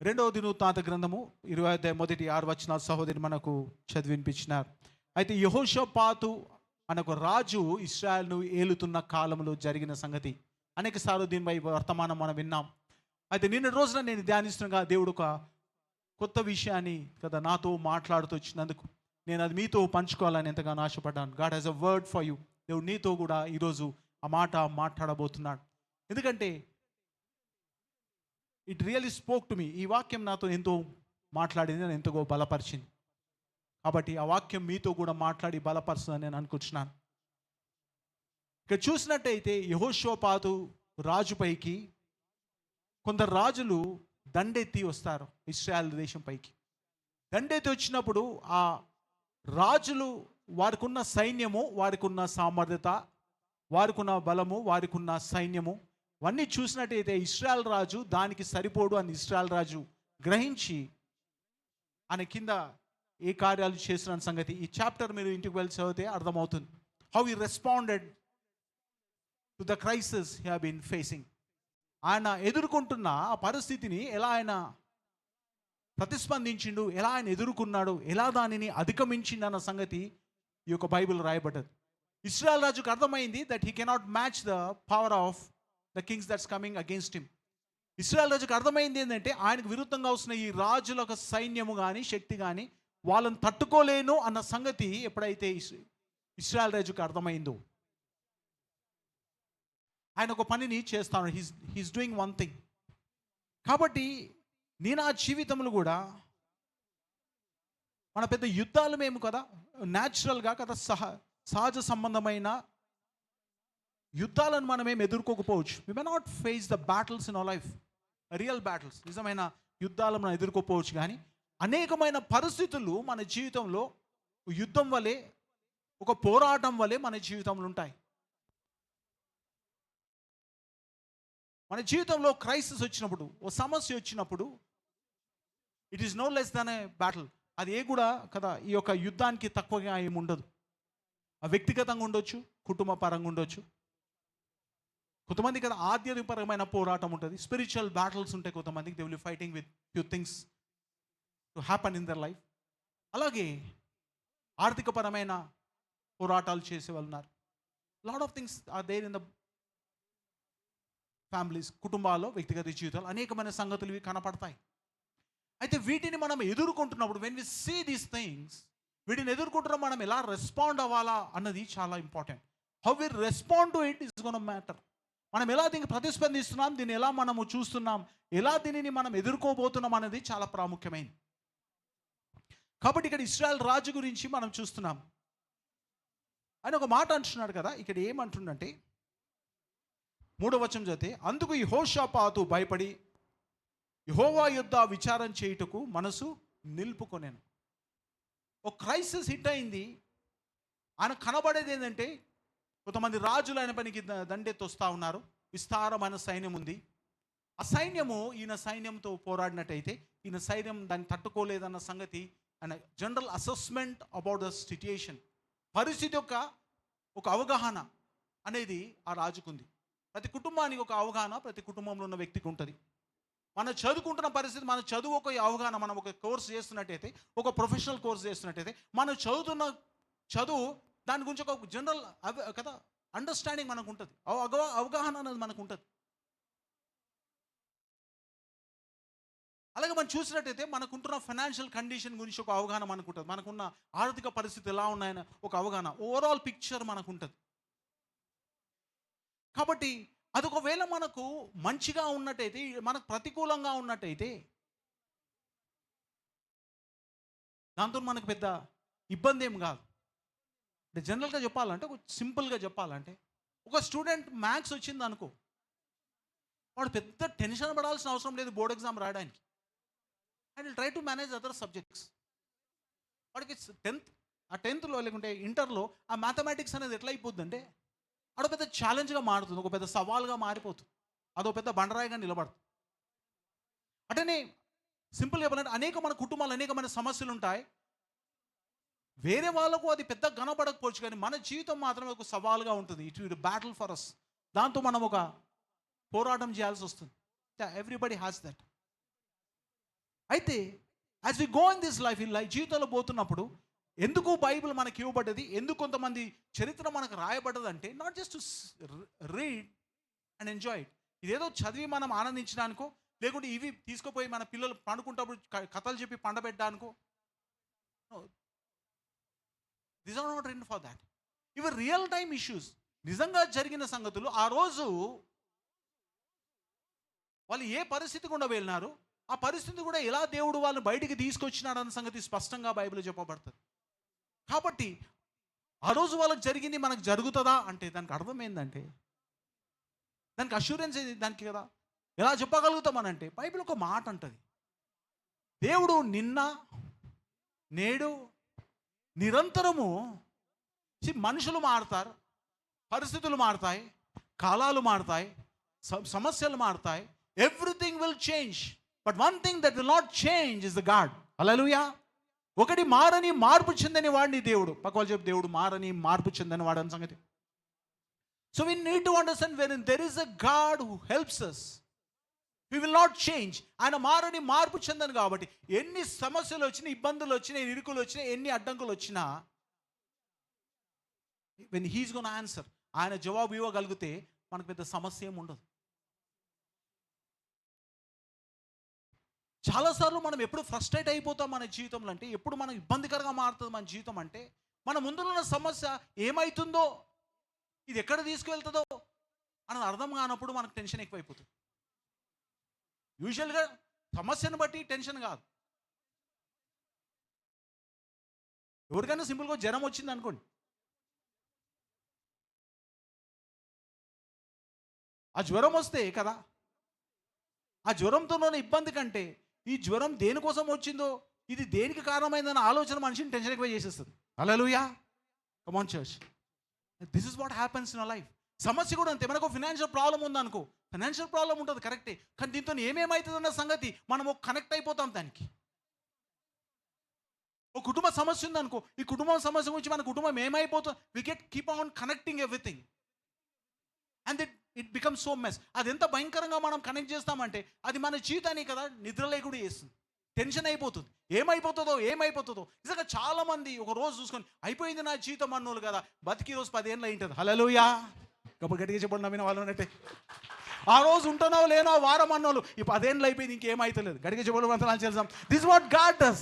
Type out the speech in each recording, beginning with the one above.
రెండవ దినవృత్తాంత గ్రంథము 20 మొదటి 6 వచనాలు సహోదరి మనకు చదివినిపించినారు. అయితే యెహోషాపాతు అనొక రాజు ఇశ్రాయేలును ఏలుతున్న కాలంలో జరిగిన సంగతి అనేక సార్లు దీనిపై వర్తమానం మనం విన్నాం. అయితే నిన్న రోజున నేను ధ్యానిస్తుండగా దేవుడు ఒక కొత్త విషయాన్ని కదా నాతో మాట్లాడుతూ వచ్చినందుకు నేను అది మీతో పంచుకోవాలని ఎంతగానో ఆశపడ్డాను. God has a word for you. దేవుడు నీతో కూడా ఈరోజు ఆ మాట మాట్లాడబోతున్నాడు. ఎందుకంటే it really spoke to me. ఈ వాక్యం నాతో ఎంతో మాట్లాడింది, నేను ఎంతో బలపరిచింది. కాబట్టి ఆ వాక్యం మీతో కూడా మాట్లాడి బలపరుస్తుందని నేను అనుకుంటున్నాను. ఇక్కడ చూసినట్టయితే యెహోషాపాతు రాజుపైకి కొందరు రాజులు దండెత్తి వస్తారు. ఇశ్రాయేల్ దేశం పైకి దండెత్తి వచ్చినప్పుడు ఆ రాజులు వారికి ఉన్న సైన్యము, వారికి ఉన్న సామర్థ్యత, వారికి ఉన్న బలము, వారికి ఉన్న సైన్యము అవన్నీ చూసినట్టయితే ఇశ్రాయేల్ రాజు దానికి సరిపోడు అని ఇశ్రాయేల్ రాజు గ్రహించి ఆయన కింద ఏ కార్యాలు చేస్తున్న సంగతి ఈ చాప్టర్ మీరు ఇంటికి వెళ్ళి చదివితే అర్థమవుతుంది. How he responded to the crisis he have been facing. ఆయన ఎదుర్కొంటున్న ఆ పరిస్థితిని ఎలా ఆయన ప్రతిస్పందించిండు, ఎలా ఆయన ఎదుర్కొన్నాడు, ఎలా దానిని అధిగమించిండు అన్న సంగతి ఈ యొక్క బైబిల్ రాయబడ్డది. ఇశ్రాయేల్ రాజుకు అర్థమైంది that he cannot match the power of the Kings that's coming against him. Israel రాజుకు అర్థమైంది ఏంటంటే ఆయనకు విరుద్ధంగా వస్తున్న ఈ రాజుల ఒక సైన్యము కానీ శక్తి కానీ వాళ్ళని తట్టుకోలేను అన్న సంగతి ఎప్పుడైతే ఇశ్రాయేల్ రాజుకు అర్థమైందో ఆయన ఒక పనిని చేస్తాను. He's doing one thing. కాబట్టి నేను ఆ జీవితంలో కూడా మన పెద్ద యుద్ధాలు మేము కదా న్యాచురల్గా కదా సహజ సంబంధమైన యుద్ధాలను మనమేం ఎదుర్కోకపోవచ్చు. We may not face the battles in our life, real battles, నిజమైన యుద్ధాలను మనం ఎదుర్కోపోవచ్చు. కానీ అనేకమైన పరిస్థితులు మన జీవితంలో యుద్ధం వలె, ఒక పోరాటం వలె మన జీవితంలో ఉంటాయి. మన జీవితంలో క్రైసిస్ వచ్చినప్పుడు, ఓ సమస్య వచ్చినప్పుడు it is no less than a battle. అది ఏ కూడా కదా ఈ యొక్క యుద్ధానికి తక్కువగా ఏమి ఉండదు. ఆ వ్యక్తిగతంగా ఉండొచ్చు, కుటుంబ పరంగా ఉండొచ్చు, కొంతమంది కదా ఆధ్యాత్మికపరమైన పోరాటం ఉంటుంది, స్పిరిచువల్ బ్యాటిల్స్ ఉంటాయి. కొంతమందికి they will fighting with few things to happen in their life. అలాగే ఆర్థికపరమైన పోరాటాలు చేసే వాళ్ళు ఉన్నారు. Lot of things are there in the families, కుటుంబాల్లో, వ్యక్తిగత జీవితాలు అనేకమైన సంగతులు ఇవి కనపడతాయి. అయితే వీటిని మనం ఎదుర్కొంటున్నప్పుడు when we see these things, వీటిని ఎదుర్కొంటున్న మనం ఎలా రెస్పాండ్ అవ్వాలా అన్నది చాలా important. How we respond to it is gonna matter. మనం ఎలా దీనికి ప్రతిస్పందిస్తున్నాం, దీన్ని ఎలా మనము చూస్తున్నాం, ఎలా దీనిని మనం ఎదుర్కోబోతున్నాం అనేది చాలా ప్రాముఖ్యమైనది. కాబట్టి ఇక్కడ ఇశ్రాయేల్ రాజు గురించి మనం చూస్తున్నాం. ఆయన ఒక మాట అంటున్నాడు కదా, ఇక్కడ ఏమంటుండంటే 3వ వచనం చదివితే, అందుకు యెహోషాపాతు భయపడి యెహోవా యొద్ద విచారం చేయుటకు మనసు నిలుపుకొనెను. ఒక క్రైసిస్ హిట్ అయింది. ఆయన కనబడేది ఏంటంటే కొంతమంది రాజులు ఆయన పనికి దండెత్తి వస్తూ ఉన్నారు. విస్తారమైన సైన్యం ఉంది. ఆ సైన్యము ఈయన సైన్యంతో పోరాడినట్టయితే ఈయన సైన్యం దాన్ని తట్టుకోలేదన్న సంగతి ఆయన general assessment about the situation, పరిస్థితి యొక్క ఒక అవగాహన అనేది ఆ రాజుకుంది. ప్రతి కుటుంబానికి ఒక అవగాహన ప్రతి కుటుంబంలో ఉన్న వ్యక్తికి ఉంటుంది. మనం చదువుకుంటున్న పరిస్థితి, మన చదువు ఒక అవగాహన, మనం ఒక కోర్స్ చేస్తున్నట్టయితే, ఒక ప్రొఫెషనల్ కోర్స్ చేస్తున్నట్టయితే, మనం చదువుతున్న చదువు దాని గురించి ఒక జనరల్ కదా అండర్స్టాండింగ్ మనకు ఉంటుంది, అవగాహన అనేది మనకు ఉంటుంది. అలాగే మనం చూసినట్టయితే మనకుంటున్న ఫైనాన్షియల్ కండిషన్ గురించి ఒక అవగాహన మనకు ఉంటుంది, మనకున్న ఆర్థిక పరిస్థితి ఎలా ఉన్నాయని ఒక అవగాహన, ఓవరాల్ పిక్చర్ మనకు ఉంటుంది. కాబట్టి అది ఒకవేళ మనకు మంచిగా ఉన్నట్టయితే, మనకు ప్రతికూలంగా ఉన్నట్టయితే దాంతో మనకు పెద్ద ఇబ్బంది ఏం కాదు. అంటే జనరల్గా చెప్పాలంటే, ఒక సింపుల్గా చెప్పాలంటే, ఒక స్టూడెంట్ మ్యాథ్స్ వచ్చింది అనుకో, వాడు పెద్ద టెన్షన్ పడాల్సిన అవసరం లేదు బోర్డ్ ఎగ్జామ్ రాయడానికి. And will try to manage other subjects. వాడికి 10th లేకుంటే ఇంటర్లో ఆ మ్యాథమెటిక్స్ అనేది ఎట్లా అయిపోద్ది అంటే అదో పెద్ద ఛాలెంజ్గా మారుతుంది, ఒక పెద్ద సవాల్గా మారిపోతుంది, అదో పెద్ద బండరాయిగా నిలబడుతుంది. అటనే సింపుల్ చెప్పాలంటే అనేక మన కుటుంబాలు అనేకమైన సమస్యలు ఉంటాయి. వేరే వాళ్ళకు అది పెద్ద కనపడకపోవచ్చు, కానీ మన జీవితం మాత్రమే ఒక సవాల్గా ఉంటుంది. It will battle for us. దాంతో మనం ఒక పోరాటం చేయాల్సి వస్తుంది. Everybody has that. అయితే as we go in this life, ఈ లైఫ్ జీవితంలో పోతున్నప్పుడు ఎందుకు బైబిల్ మనకి ఇవ్వబడ్డది, ఎందుకు కొంతమంది చరిత్ర మనకు రాయబడ్డది అంటే not just to read and enjoy it. ఇదేదో చదివి మనం ఆనందించడానికో, లేకుంటే ఇవి తీసుకుపోయి మన పిల్లలు పండుకుంటప్పుడు కథలు చెప్పి పండబెట్టడానికో. This are not written for that. ఇవి రియల్ టైమ్ ఇష్యూస్, నిజంగా జరిగిన సంగతులు. ఆ రోజు వాళ్ళు ఏ పరిస్థితి గుండా వెళ్ళినారు, ఆ పరిస్థితి కూడా ఎలా దేవుడు వాళ్ళని బయటికి తీసుకొచ్చినాడు అన్న సంగతి స్పష్టంగా బైబిల్లో చెప్పబడుతుంది. కాబట్టి ఆ రోజు వాళ్ళకి జరిగింది మనకు జరుగుతుందా అంటే దానికి అర్థం ఏంటంటే, దానికి అష్యూరెన్స్ ఏది దానికి కదా, ఎలా చెప్పగలుగుతామనంటే బైబిల్ ఒక మాట అంటుంది, దేవుడు నిన్న నేడు నిరంతరము. మనుషులు మారుతారు, పరిస్థితులు మారుతాయి, కాలాలు మారుతాయి, సమస్యలు మారుతాయి, everything will change, but one thing that will not change is the God. Hallelujah. ఒకటి మారని మార్పు చెందని వాడిని దేవుడు. పక్క వాళ్ళు చెప్పి దేవుడు మారని మార్పు చెందని వాడు అని సంగతి. So we need to understand when there is a god who helps us, we will not change. ఆయన మారని మార్పు చెందని కాబట్టి ఎన్ని సమస్యలు వచ్చినా, ఇబ్బందులు వచ్చినా, ఇరుకులు వచ్చినా, ఎన్ని అడ్డంకులు వచ్చినా, వెన్ హీస్ గోనా ఆన్సర్, ఆయన జవాబు ఇవ్వగలిగితే మనకు పెద్ద సమస్య ఏం ఉండదు. చాలాసార్లు మనం ఎప్పుడు ఫ్రస్ట్రేట్ అయిపోతాం మన జీవితంలో అంటే, ఎప్పుడు మనం ఇబ్బందికరంగా మారుతుంది మన జీవితం అంటే, మన ముందులో ఉన్న సమస్య ఏమవుతుందో, ఇది ఎక్కడ తీసుకువెళ్తుందో అన్నది అర్థం కానప్పుడు మనకు టెన్షన్ ఎక్కువైపోతుంది. యూజువల్గా సమస్యను బట్టి టెన్షన్ కాదు. ఎవరికైనా సింపుల్గా జ్వరం వచ్చింది అనుకోండి, ఆ జ్వరం వస్తే కదా, ఆ జ్వరంతో ఉన్న ఇబ్బంది కంటే ఈ జ్వరం దేనికోసం వచ్చిందో, ఇది దేనికి కారణమైందన్న ఆలోచన మనిషిని టెన్షన్ ఎక్కువ చేసేస్తుంది. Hallelujah. Come on church, this is what happens in our life. సమస్య కూడా అంతే. మనకు ఫినాన్షియల్ ప్రాబ్లం ఉందనుకో, ఫినాన్షియల్ ప్రాబ్లం ఉంటుంది కరెక్టే, కానీ దీంతో ఏమేమవుతుందన్న సంగతి మనం కనెక్ట్ అయిపోతాం దానికి. ఒక కుటుంబ సమస్య ఉందనుకో, ఈ కుటుంబం సమస్య గురించి మన కుటుంబం ఏమైపోతుంది, we get keep on connecting everything and it becomes so mess. అది ఎంత భయంకరంగా మనం కనెక్ట్ చేస్తామంటే అది మన జీవితాన్ని కదా నిద్ర లేకుండా చేస్తుంది, టెన్షన్ అయిపోతుంది, ఏమైపోతుందో. నిజంగా చాలామంది ఒక రోజు చూసుకొని అయిపోయింది నా జీవితం అన్నోళ్ళు కదా, బతికి రోజు 10 ఏళ్ళు అయింటుంది. హల్లెలూయా. కాబట్టి గట్టిగా చెప్పండి నమ్మిన వాళ్ళు ఉన్నట్టే. ఆ రోజు ఉంటున్నావు లేనో వారం అన్నోళ్ళు ఈ 10 ఏళ్ళు అయిపోయింది ఇంకేమైతలేదు. గట్టిగా చెప్పడం చేద్దాం. This what God does.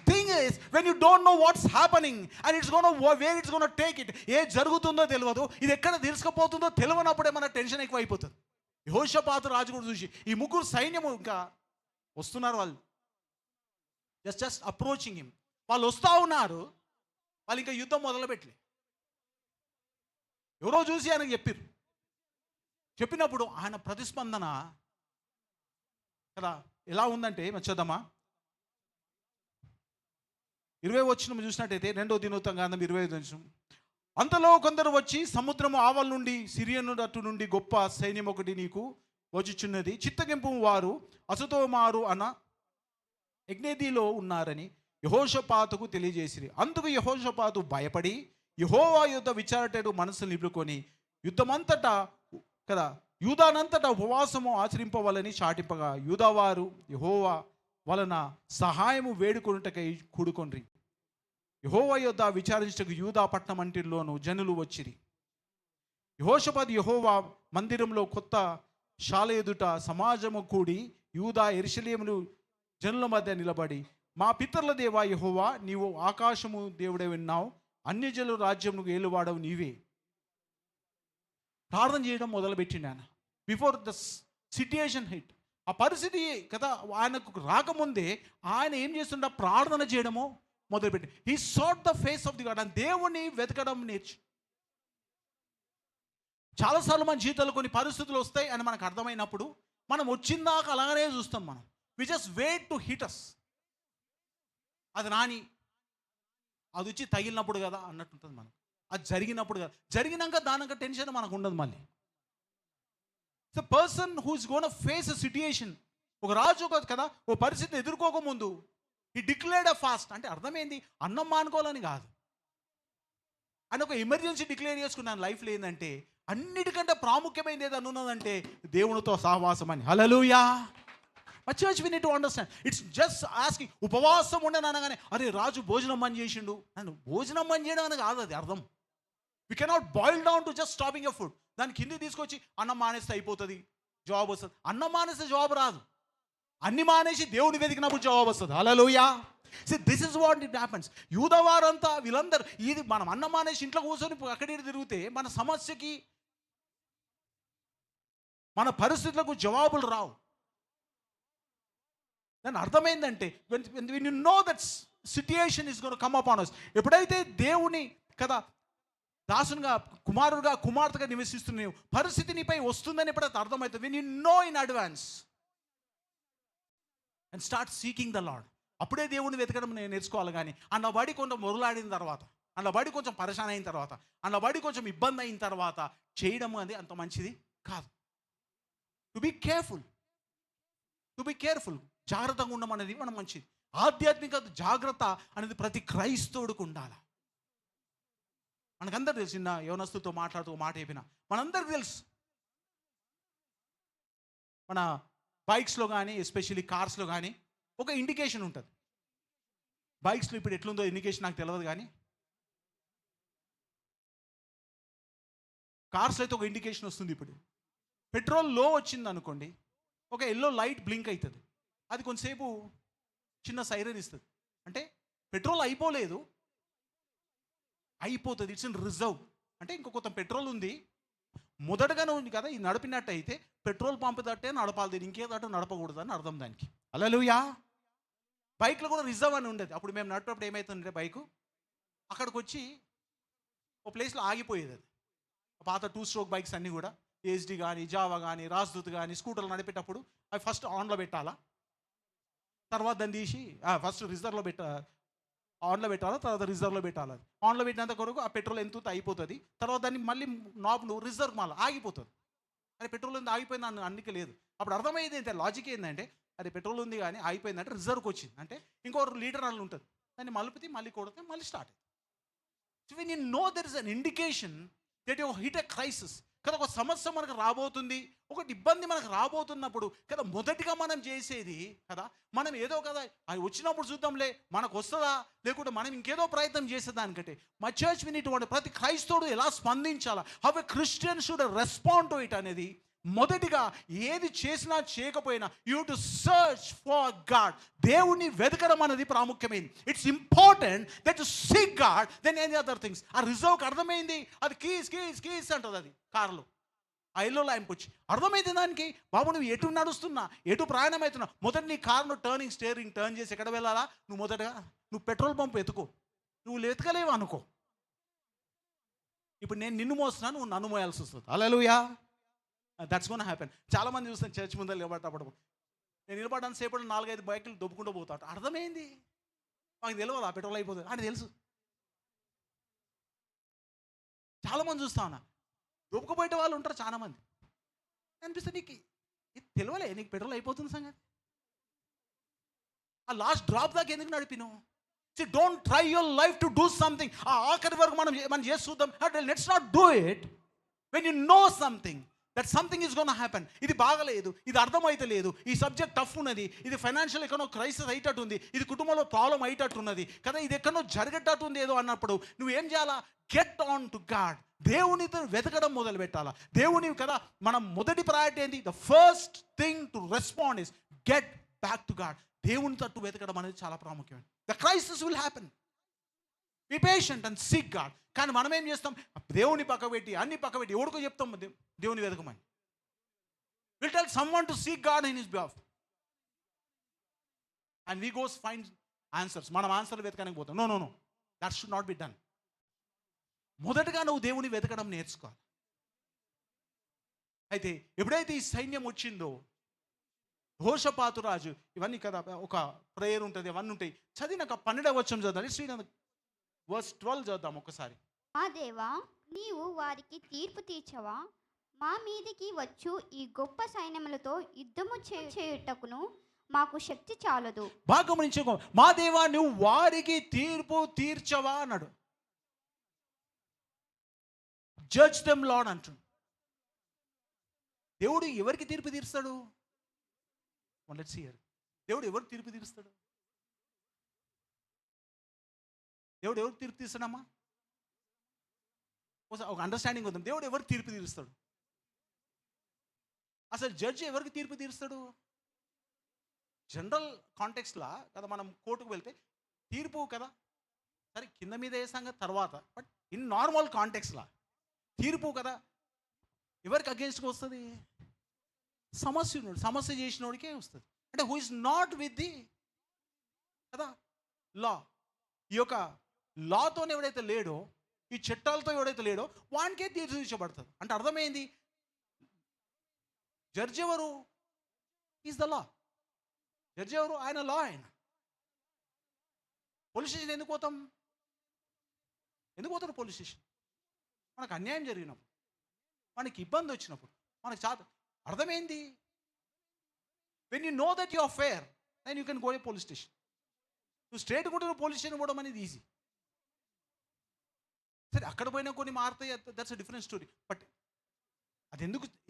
Thing is when you don't know what's happening and it's gonna where it's gonna take it, ఏ జరుగుతుందో తెలియదు, ఇది ఎక్కడ తీసుకుపోతుందో తెలియనప్పుడే మన టెన్షన్ ఎక్కువ అయిపోతుంది. యెహోషాపాతు రాజు కూడా చూసి ఈ ముగ్గురు సైన్యము ఇంకా వస్తున్నారు, వాళ్ళు జస్ట్ అప్రోచింగ్ హిమ్, వాళ్ళు వస్తూ ఉన్నారు, వాళ్ళు ఇంకా యుద్ధం మొదలుపెట్టలే. ఎవరో చూసి ఆయనకు చెప్పినప్పుడు ఆయన ప్రతిస్పందన కదా ఎలా ఉందంటే చూద్దామా, 20 వచనం చూసినట్టయితే 2వ దినవృత్తాంతం 25 వచనం. అంతలో కొందరు వచ్చి సముద్రము ఆవల నుండి సిరియను అటు నుండి గొప్ప సైన్యం ఒకటి నీకు వచ్చుచున్నది, చిత్తగింపు వారు అసతోమారు అన్న ఎగ్నేదిలో ఉన్నారని యెహోషాపాతుకు తెలియజేసిరి. అందుకు యెహోషాపాతు భయపడి యెహోవా యుద్ధ విచారటకు మనసు నిలుపుకొని యుద్ధమంతటా కదా యూదానంతటా ఉపవాసము ఆచరింపవాలని చాటింపగా యూదావారు యెహోవా వలన సహాయము వేడుకొనుటకై కూడుకొండ్రి. యెహోవా యుద్ధ విచారించటకు యూదా పట్టణం అంటిలోను జనులు వచ్చిరి. యెహోషాపాతు యెహోవా మందిరంలో కొత్త శాల ఎదుట సమాజము కూడి యూదా యెరూషలేములు జనుల మధ్య నిలబడి, మా పితరుల దేవా యెహోవా, నీవు ఆకాశము దేవుడే విన్నావు, అన్యజనుల రాజ్యమును ఏలువాడవు నీవే. ప్రార్థన చేయడం మొదలుపెట్టిండు ఆయన. బిఫోర్ ద సిట్యుయేషన్ హిట్, ఆ పరిస్థితి కదా ఆయనకు రాకముందే ఆయన ఏం చేస్తుండ, ప్రార్థన చేయడము మొదలుపెట్టి he sought the face of the God, అని దేవుని వెతకడం చాలాసార్లు మన జీవితంలో కొన్ని పరిస్థితులు వస్తాయి అని మనకు అర్థమైనప్పుడు మనం వచ్చిందాక అలాగనే చూస్తాం. మనం we just wait to hit us, అది రాని, అది వచ్చి తగిలినప్పుడు కదా అన్నట్టుంటుంది మనకు, అది జరిగినప్పుడు కదా, జరిగినాక దానిక టెన్షన్ మనకు ఉండదు. మళ్ళీ the person who is gonna face a situation, ఒక రాజు కదా ఓ పరిస్థితిని ఎదుర్కోకముందు ఈ డిక్లేర్డ్ అ ఫాస్ట్ అంటే అర్థమైంది అన్నం మానుకోవాలని కాదు, అని ఒక ఎమర్జెన్సీ డిక్లేర్ చేసుకున్నాను లైఫ్లో. ఏంటంటే అన్నిటికంటే ప్రాముఖ్యమైనది ఏదన్నా ఉన్నదంటే దేవునితో సహవాసం అని. హల్లెలూయా. మా church we need to understand. It's just asking. ఉపవాసం ఉండను అనగానే అరే రాజు భోజనం బంద్ చేసిండు, నన్ను భోజనం బంద్ చేయడం అని కాదు అది అర్థం. We cannot boil down to just stopping a food. దాని కింద తీసుకొచ్చి అన్నం మానేస్తే అయిపోతుంది, జాబ్ వస్తుంది. అన్నం మానేస్తే జాబ్ రాదు. అన్ని మానేసి దేవుని వెతికినప్పుడు జాబ్ వస్తుంది. Hallelujah. This is what it happens. యూదవారంతా వీళ్ళందరూ ఇది మనం అన్నం మానేసి ఇంట్లో కూర్చొని అక్కడి తిరిగితే మన సమస్యకి మన పరిస్థితులకు జవాబులు రావు. దాని అర్థమైందంటే when you know that situation is going to come upon us, ఎప్పుడైతే దేవుని కదా దాసునిగా కుమారుడుగా కుమార్తెగా నివసిస్తున్న పరిస్థితి నీపై వస్తుందని ఎప్పుడైతే అర్థమవుతుంది, when you know in advance and start seeking the Lord, అప్పుడే దేవుని వెతకడం నేను నేర్చుకోవాలి. కానీ అందులో బడి కొంచెం మొదలాడిన తర్వాత, అందులో బడి కొంచెం పరేషాన్ అయిన తర్వాత, అందులో బడి కొంచెం ఇబ్బంది అయిన తర్వాత చేయడం అనేది అంత మంచిది కాదు. To be careful, to be careful. జాగ్రత్తగా ఉండడం అనేది మనం మంచిది. ఆధ్యాత్మిక జాగ్రత్త అనేది ప్రతి క్రైస్తవుడికి ఉండాలి. మనకందరూ తెలుసు. చిన్న యవనస్తుతో మాట్లాడుతూ మాట చెప్పిన మనందరికి తెలుసు, మన బైక్స్లో కానీ ఎస్పెషల్లీ కార్స్లో కానీ ఒక ఇండికేషన్ ఉంటుంది. బైక్స్లో ఇప్పుడు ఎట్లుందో ఇండికేషన్ నాకు తెలియదు, కానీ కార్స్లో అయితే ఒక ఇండికేషన్ వస్తుంది. ఇప్పుడు పెట్రోల్ లో వచ్చింది అనుకోండి, ఒక ఎల్లో లైట్ బ్లింక్ అవుతుంది. అది కొంతసేపు చిన్న సైరన్ ఇస్తుంది. అంటే పెట్రోల్ అయిపోలేదు, అయిపోతుంది. It's in reserve. అంటే ఇంకో కొంత పెట్రోల్ ఉంది, మొదటగానే ఉంది కదా. ఇది నడిపినట్టు అయితే పెట్రోల్ పంపు తట్టే నడపాలి, దీన్ని ఇంకేదట్టు నడపకూడదు అని అర్థం దానికి. హల్లెలూయా. బైక్లో కూడా రిజర్వ్ అని ఉండేది. అప్పుడు మేము నడిపేటప్పుడు ఏమవుతుందంటే బైకు అక్కడికి వచ్చి ఒక ప్లేస్లో ఆగిపోయేది. అది పాత 2 స్ట్రోక్ బైక్స్ అన్నీ కూడా ఏస్డి కానీ జావా కానీ రాజ్దూత్ కానీ స్కూటర్లు నడిపేటప్పుడు అవి ఫస్ట్ ఆన్లో పెట్టాలా, తర్వాత దాన్ని తీసి ఫస్ట్ రిజర్వ్లో ఆన్లో పెట్టాలా, తర్వాత రిజర్వ్లో పెట్టాలి. ఆన్లో పెట్టినంత కొరకు ఆ పెట్రోల్ ఎంత అయిపోతుంది, తర్వాత దాన్ని మళ్ళీ నాబ్లు రిజర్వ్ మళ్ళీ ఆగిపోతుంది. అరే పెట్రోల్ ఉంది ఆగిపోయింది అని అన్నికి లేదు. అప్పుడు అర్థమయ్యేది ఏంటంటే లాజిక్ ఏంటంటే అరే పెట్రోల్ ఉంది కానీ ఆగిపోయిందంటే రిజర్వ్కి వచ్చింది. అంటే ఇంకో లీటర్ అలా ఉంటుంది, దాన్ని మలుపుతి మళ్ళీ కొడితే మళ్ళీ స్టార్ట్ అవుతుంది. So when you no there is an indication that you hit a crisis కదా, ఒక సమస్య మనకు రాబోతుంది, ఒకటి ఇబ్బంది మనకు రాబోతున్నప్పుడు కదా మొదటిగా మనం చేసేది కదా, మనం ఏదో కదా అది వచ్చినప్పుడు చూద్దాంలే మనకు వస్తుందా, లేకుంటే మనం ఇంకేదో ప్రయత్నం చేసేదానికంటే మా చర్చ్ వినేటువంటి ప్రతి క్రైస్తవుడు ఎలా స్పందించాలా, how a Christian should respond to it అనేది మొదటిగా ఏది చేసినా చేయకపోయినా you to search for God. దేవుని వెతకడం అనేది ప్రాముఖ్యమైంది. It's important that to seek God then any other things. ఆ రిజర్వ్కి అర్థమైంది, అది కీస్ కీస్ కీస్ అంటుంది. అది కార్లో ఆ ఎల్లో ల్యాంప్ వచ్చి అర్థమైంది దానికి, బాబు నువ్వు ఎటు నడుస్తున్నా, ఎటు ప్రయాణం అవుతున్నా, మొదటి నీ కార్ను స్టీరింగ్ టర్న్ చేసి ఎక్కడ వెళ్ళాలా, నువ్వు మొదటగా నువ్వు పెట్రోల్ పంప్ ఎత్తుకో. నువ్వు వెతకలేవు అనుకో, ఇప్పుడు నేను నిన్ను మోస్తున్నాను, నువ్వు నన్ను మోయాల్సి వస్తుంది. హల్లెలూయా. That's gonna happen. చాలామంది చూస్తాను చర్చ్ ముందర నిలబడేటప్పుడు, నేను నిలబడడానికి సేపటి 4-5 బైకులు దొబ్బుకుంటూ పోతాడు. అర్థమైంది, మాకు తెలియదు ఆ పెట్రోల్ అయిపోతుంది అని తెలుసు. చాలామంది చూస్తా ఉన్నా దొబ్బుకుపోయే వాళ్ళు ఉంటారు చాలామంది. అనిపిస్తుంది నీకు ఇది తెలియలే, నీకు పెట్రోల్ అయిపోతుంది సంగతి. ఆ లాస్ట్ డ్రాప్ దాకా ఎందుకు నడిపినావు? Don't try your life to do something. ఆ ఆఖరి వరకు మనం చేసి చూద్దాం. Let's not do it when you know something that something is gonna happen. ఇది బాగలేదు, ఇది అర్థమైతే లేదు, ఈ సబ్జెక్ట్ టఫ్ ఉన్నది, ఇది ఫైనాన్షియల్ ఎక్కడో క్రైసిస్ అయ్యేటట్టు ఉంది, ఇది కుటుంబంలో ప్రాబ్లం అయ్యేటట్టు ఉన్నది కదా, ఇది ఎక్కడో జరిగేటట్టు ఉంది ఏదో అన్నప్పుడు నువ్వేం చేయాలా? Get on to God. దేవునితో వెతకడం మొదలు పెట్టాలా. దేవుని కదా మనం మొదటి ప్రయారిటీ ఏంటి? The first thing to respond is get back to God. దేవుని తట్టు వెతకడం అనేది చాలా ప్రాముఖ్యమైనది. The crisis will happen. B patient and seek God. కానీ మనం ఏం చేస్తాం? దేవుని పక్క పెట్టి అన్ని పక్క పెట్టి ఎవరికో చెప్తాం దేవుని వెతకమని. Will tell someone to seek God in his behalf and we goes find answers. మనం ఆన్సర్లు వెతకడానికి పోతాం. No no no, that should not be done. మొదటగా నువ్వు దేవుని వెతకడం నేర్చుకోవాలి. అయితే ఎప్పుడైతే ఈ సైన్యం వచ్చిందో, యెహోషాపాతు రాజు ఇవన్నీ కదా ఒక ప్రేయర్ ఉంటుంది, అవన్నీ ఉంటాయి. చదివినాక 12వ వచనం చదవాలి. శ్రీనాథ్ వర్స్ 12 చదువుదాం ఒకసారి. మా దేవా, నీవు వారికి తీర్పు తీర్చవా? మా మీదికి వచ్చు ఈ గొప్ప సైన్యములతో యుద్ధము చేయుటకును మాకు శక్తి చాలదు. బాగా గమనించుకో, మా దేవా నువ్వు వారికి తీర్పు తీర్చవా అన్నాడు. జడ్జ్ దెమ్ లార్డ్ అంటున్నాడు. దేవుడు ఎవరికి తీర్పు తీర్స్తాడు? Let's hear. దేవుడు ఎవరు తీర్పు తీరుస్తాడు? దేవుడు ఎవరు తీర్పు తీస్తాడమ్మా? ఒక అండర్స్టాండింగ్ వద్దాం. దేవుడు ఎవరు తీర్పు తీరుస్తాడు? అసలు జడ్జి ఎవరికి తీర్పు తీరుస్తాడు? జనరల్ కాంటెక్స్లా కదా, మనం కోర్టుకు వెళ్తే తీర్పు కదా, సరే కింద మీద ఏ సంగతి తర్వాత, బట్ ఇన్ నార్మల్ కాంటెక్స్లా తీర్పు కదా ఎవరికి అగేన్స్ట్గా వస్తుంది? సమస్య చేసినోడికే వస్తుంది. అంటే who is not with the కదా లా. ఈ యొక్క లాతో ఎవడైతే లేడో, ఈ చట్టాలతో ఎవడైతే లేడో వానికే తీర్పు తీర్చబడుతుంది. అంటే అర్థమైంది, జడ్జి ఎవరు? Is the law. జడ్జి ఎవరు? ఆయన లా. ఆయన పోలీస్ స్టేషన్ ఎందుకు పోతాం? ఎందుకు పోతారు పోలీస్ స్టేషన్? మనకు అన్యాయం జరిగినప్పుడు, మనకి ఇబ్బంది వచ్చినప్పుడు, మనకు అర్థమైంది. When you know that you are fair then you can go a police station. నువ్వు స్ట్రేట్ కూడా పోలీస్ స్టేషన్ పోవడం అనేది ఈజీ. సరే అక్కడ పోయినా కొన్ని మారుతాయి, that's a different story. But అది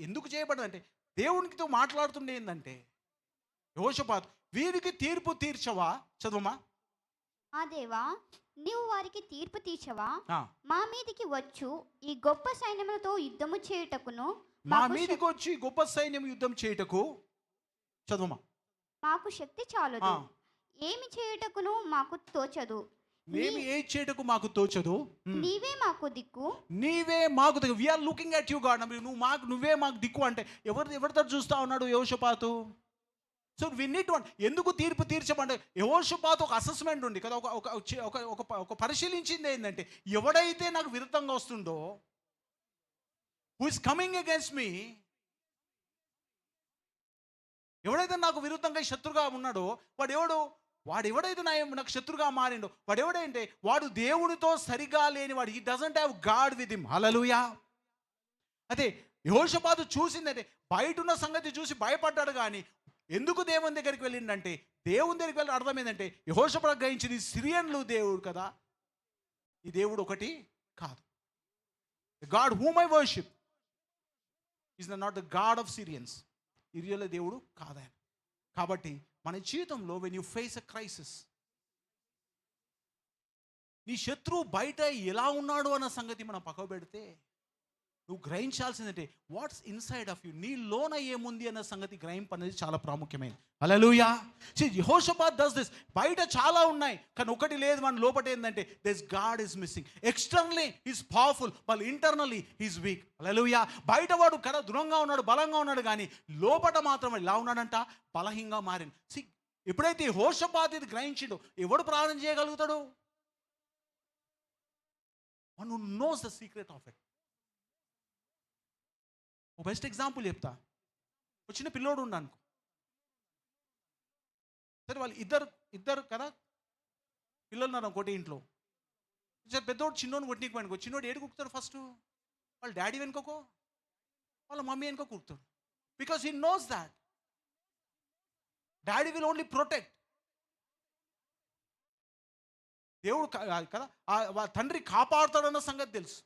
ఎందుకు చేయబడదంటే, దేవునికితో మాట్లాడుతుండే ఏంటంటే, యెహోషాపాతు వీరికి తీర్పు తీర్చవా? చదవమా. ఆ దేవా, నీవు వారికి తీర్పు తీర్చవా? ఆ. మా మీదికి వచ్చు ఈ గొప్ప సైన్యములతో యుద్ధము చేయుటకును మా మీదికి వచ్చి గొప్ప సైన్యం యుద్ధం చేయుటకు, చదవమా, మాకు శక్తి చాలదు. ఏమి చేయుటకును మాకు తోచదు. మేము ఏ చేయటకు మాకు తోచదు. నీవే మాకు దిక్కు. నీవే మాకు దిక్కు. We are looking at you God. నువ్వే మాకు దిక్కు అంటే ఎవరితో చూస్తా ఉన్నాడు యెహోషాపాతు? సో వి నీడ్ టు, ఎందుకు తీర్పు తీర్చమంటే యెహోషాపాతు ఒక అసెస్మెంట్ ఉంది కదా, ఒక పరిశీలించింది ఏంటంటే, ఎవడైతే నాకు విరుద్ధంగా వస్తుండో, హూ ఇస్ కమింగ్ అగైన్స్ మీ, ఎవడైతే నాకు విరుద్ధంగా శత్రుగా ఉన్నాడో వాడు ఎవడైతే నాకు శత్రుగా మారిండో వాడు ఎవడంటే, వాడు దేవుడితో సరిగా లేనివాడు. He doesn't have God with him. Hallelujah. అదే యెహోషాపాతు చూసిందంటే, బయట ఉన్న సంగతి చూసి భయపడ్డాడు. కానీ ఎందుకు దేవుని దగ్గరికి వెళ్ళిందంటే, దేవుని దగ్గరికి వెళ్ళిన అర్థం ఏంటంటే, యెహోషాపాతు గ్రహించింది సిరియన్లు దేవుడు కదా, ఈ దేవుడు ఒకటి కాదు. God whom I worship is not the God of Syrians. ఇరియల దేవుడు కాదాయన. కాబట్టి మన జీవితంలో when you face a crisis, నీ శత్రువు బయట ఎలా ఉన్నాడు అన్న సంగతి మనం పక్కకు పెడితే, నువ్వు గ్రహించాల్సిందంటే వాట్స్ ఇన్సైడ్ ఆఫ్ యూ, నీ లోన ఏముంది అన్న సంగతి గ్రహింపు అనేది చాలా ప్రాముఖ్యమైనది. హల్లెలూయా. యెహోషాపాతు డస్ దిస్. బయట చాలా ఉన్నాయి కానీ ఒకటి లేదు, మన లోపట ఏంటంటే this God is missing. Externally is powerful, వాళ్ళు ఇంటర్నల్లీ ఈజ్ వీక్. హల్లెలూయా. బయట వాడు కదా దృఢంగా ఉన్నాడు, బలంగా ఉన్నాడు, కానీ లోపట మాత్రం ఎలా ఉన్నాడంట? బలహీనంగా మారింది. ఎప్పుడైతే యెహోషాపాతు ఇది గ్రహించిండో, ఎవడు ప్రార్థన చేయగలుగుతాడు? One who knows the secret of it. ఒక బెస్ట్ ఎగ్జాంపుల్ చెప్తా. ఒక చిన్న పిల్లోడు ఉన్నాను, సరే వాళ్ళు ఇద్దరు కదా పిల్లలు ఉన్నారు ఒకటి ఇంట్లో. పెద్దోడు చిన్నోడు కొట్టినకి పనుకో, చిన్నోడు ఏడు కుక్కుతాడు? ఫస్ట్ వాళ్ళ డాడీ వెనుకో, వాళ్ళ మమ్మీ వెనుకో కుక్కుతాడు. Because he knows that daddy will only protect. దేవుడు కదా తండ్రి కాపాడుతాడన్న సంగతి తెలుసు.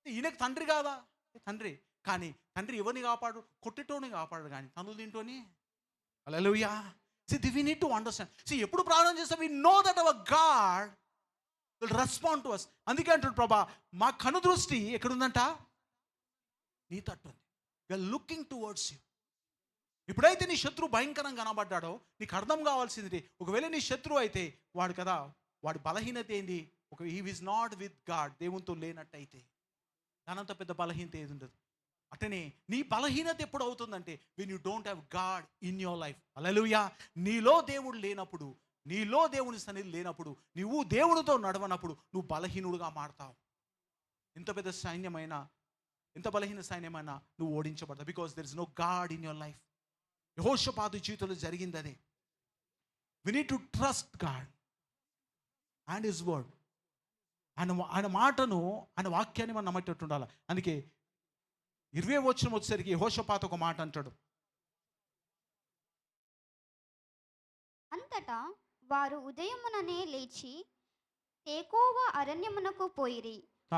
ఈయనకి తండ్రి కాదా? తండ్రి. కానీ తండ్రి ఎవరిని కాపాడు? కొట్టేటోని కాపాడు, కానీ తను తింటోని. Hallelujah. We need to understand. ఎప్పుడు ప్రార్థన చేస్తాం, we know that our God will respond to us. అందుకే అంటాడు ప్రభా, మా కనుదృష్టి ఎక్కడుందంట? నీ తట్టు ఉంది. We are looking towards you. ఎప్పుడైతే నీ శత్రువు భయంకరంగా కనబడ్డాడో నీకు అర్థం కావాల్సింది, ఒకవేళ నీ శత్రువు అయితే వాడు కదా, వాడి బలహీనత ఏంది? He is not with God, దేవునితో లేనట్టయితే దానంత పెద్ద బలహీనత ఏది ఉండదు. అటనే నీ బలహీనత ఎప్పుడు అవుతుందంటే, when you don't have God in your life. Hallelujah. నీలో దేవుడు లేనప్పుడు, నీలో దేవుని సన్నిధి లేనప్పుడు, నువ్వు దేవునితో నడవనప్పుడు నువ్వు బలహీనుడుగా మారతావు. ఎంత పెద్ద సైన్యమైనా, ఎంత బలహీన సైన్యమైనా నువ్వు ఓడించబడతావు. Because there is no God in your life. యెహోషాపాతు జీవితంలో జరిగింది అదే. We need to trust God and his word. ఆయన మాటను, ఆయన వాక్యాన్ని మనం నమ్మేటట్టు ఉండాలి. అందుకే 20వ వచనం వచ్చేసరికి యెహోషాపాతు ఒక మాట అంటాడు. అంతటా వారు ఉదయముననే లేచి తేకోవ అరణ్యమునకు పోయిరి.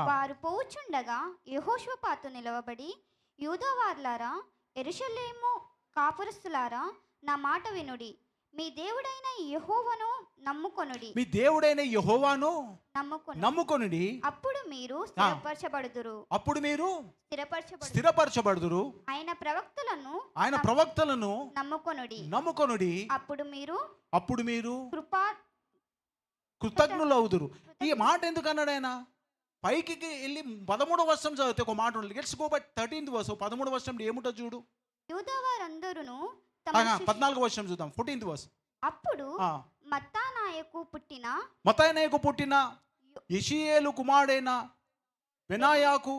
వారు పోవుచుండగా యెహోషాపాతు నిలవబడి, యూదావార్లారా, యెరూషలేము కాపురస్తులారా నా మాట వినుడి. మీ దేవుడైన యెహోవాను నమ్ముకొనుడి. మీ దేవుడైన యెహోవాను నమ్ముకొనుడి. నమ్ముకొనుడి. అప్పుడు మీరు స్థిరపరచబడుదురు. అప్పుడు మీరు స్థిరపరచబడు. స్థిరపరచబడుదురు. ఆయన ప్రవక్తలను నమ్ముకొనుడి. నమ్ముకొనుడి. అప్పుడు మీరు కృపా కృతజ్ఞులు అవుదురు. ఈ మాట ఎందుకు అన్నాడు ఆయన? పైకి వెళ్ళి 13వ వచనం చదివితే ఒక మాట ఉంటుంది. Let's go by 13th verse. 13వ వచనంలో ఏముంటో చూడు. యూదావారందరూను 14వ వచనం చూద్దాం. 14th verse. అప్పుడు మత్తానాయకు పుట్టిన యెషీయేలు కుమారుడైన బెనాయాకు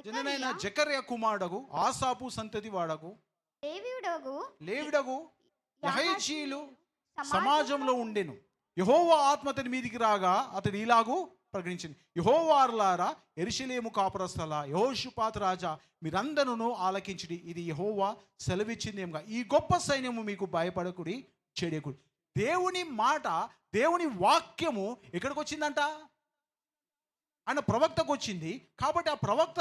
జనమైన జకర్యా కుమారుడగు ఆసాపు సంతతి వాడగు లేవిడగు యెహీయేలు సమాజంలో ఉండెను. యెహోవా ఆత్మ అతని మీదికి రాగా అతడు ఇలాగూ ప్రకటించింది, యెహోవారులారా యెరూషలేము కాపురస్తులారా యెహోషాపాతు రాజా మీరందరూ ఆలకించుడి. ఇది యెహోవా సెలవిచ్చిందేముగా, ఈ గొప్ప సైన్యము మీకు భయపడకుడి చెడకుడి. దేవుని మాట, దేవుని వాక్యము ఎక్కడికి వచ్చిందంట? ఆయన ప్రవక్తకు వచ్చింది. కాబట్టి ఆ ప్రవక్త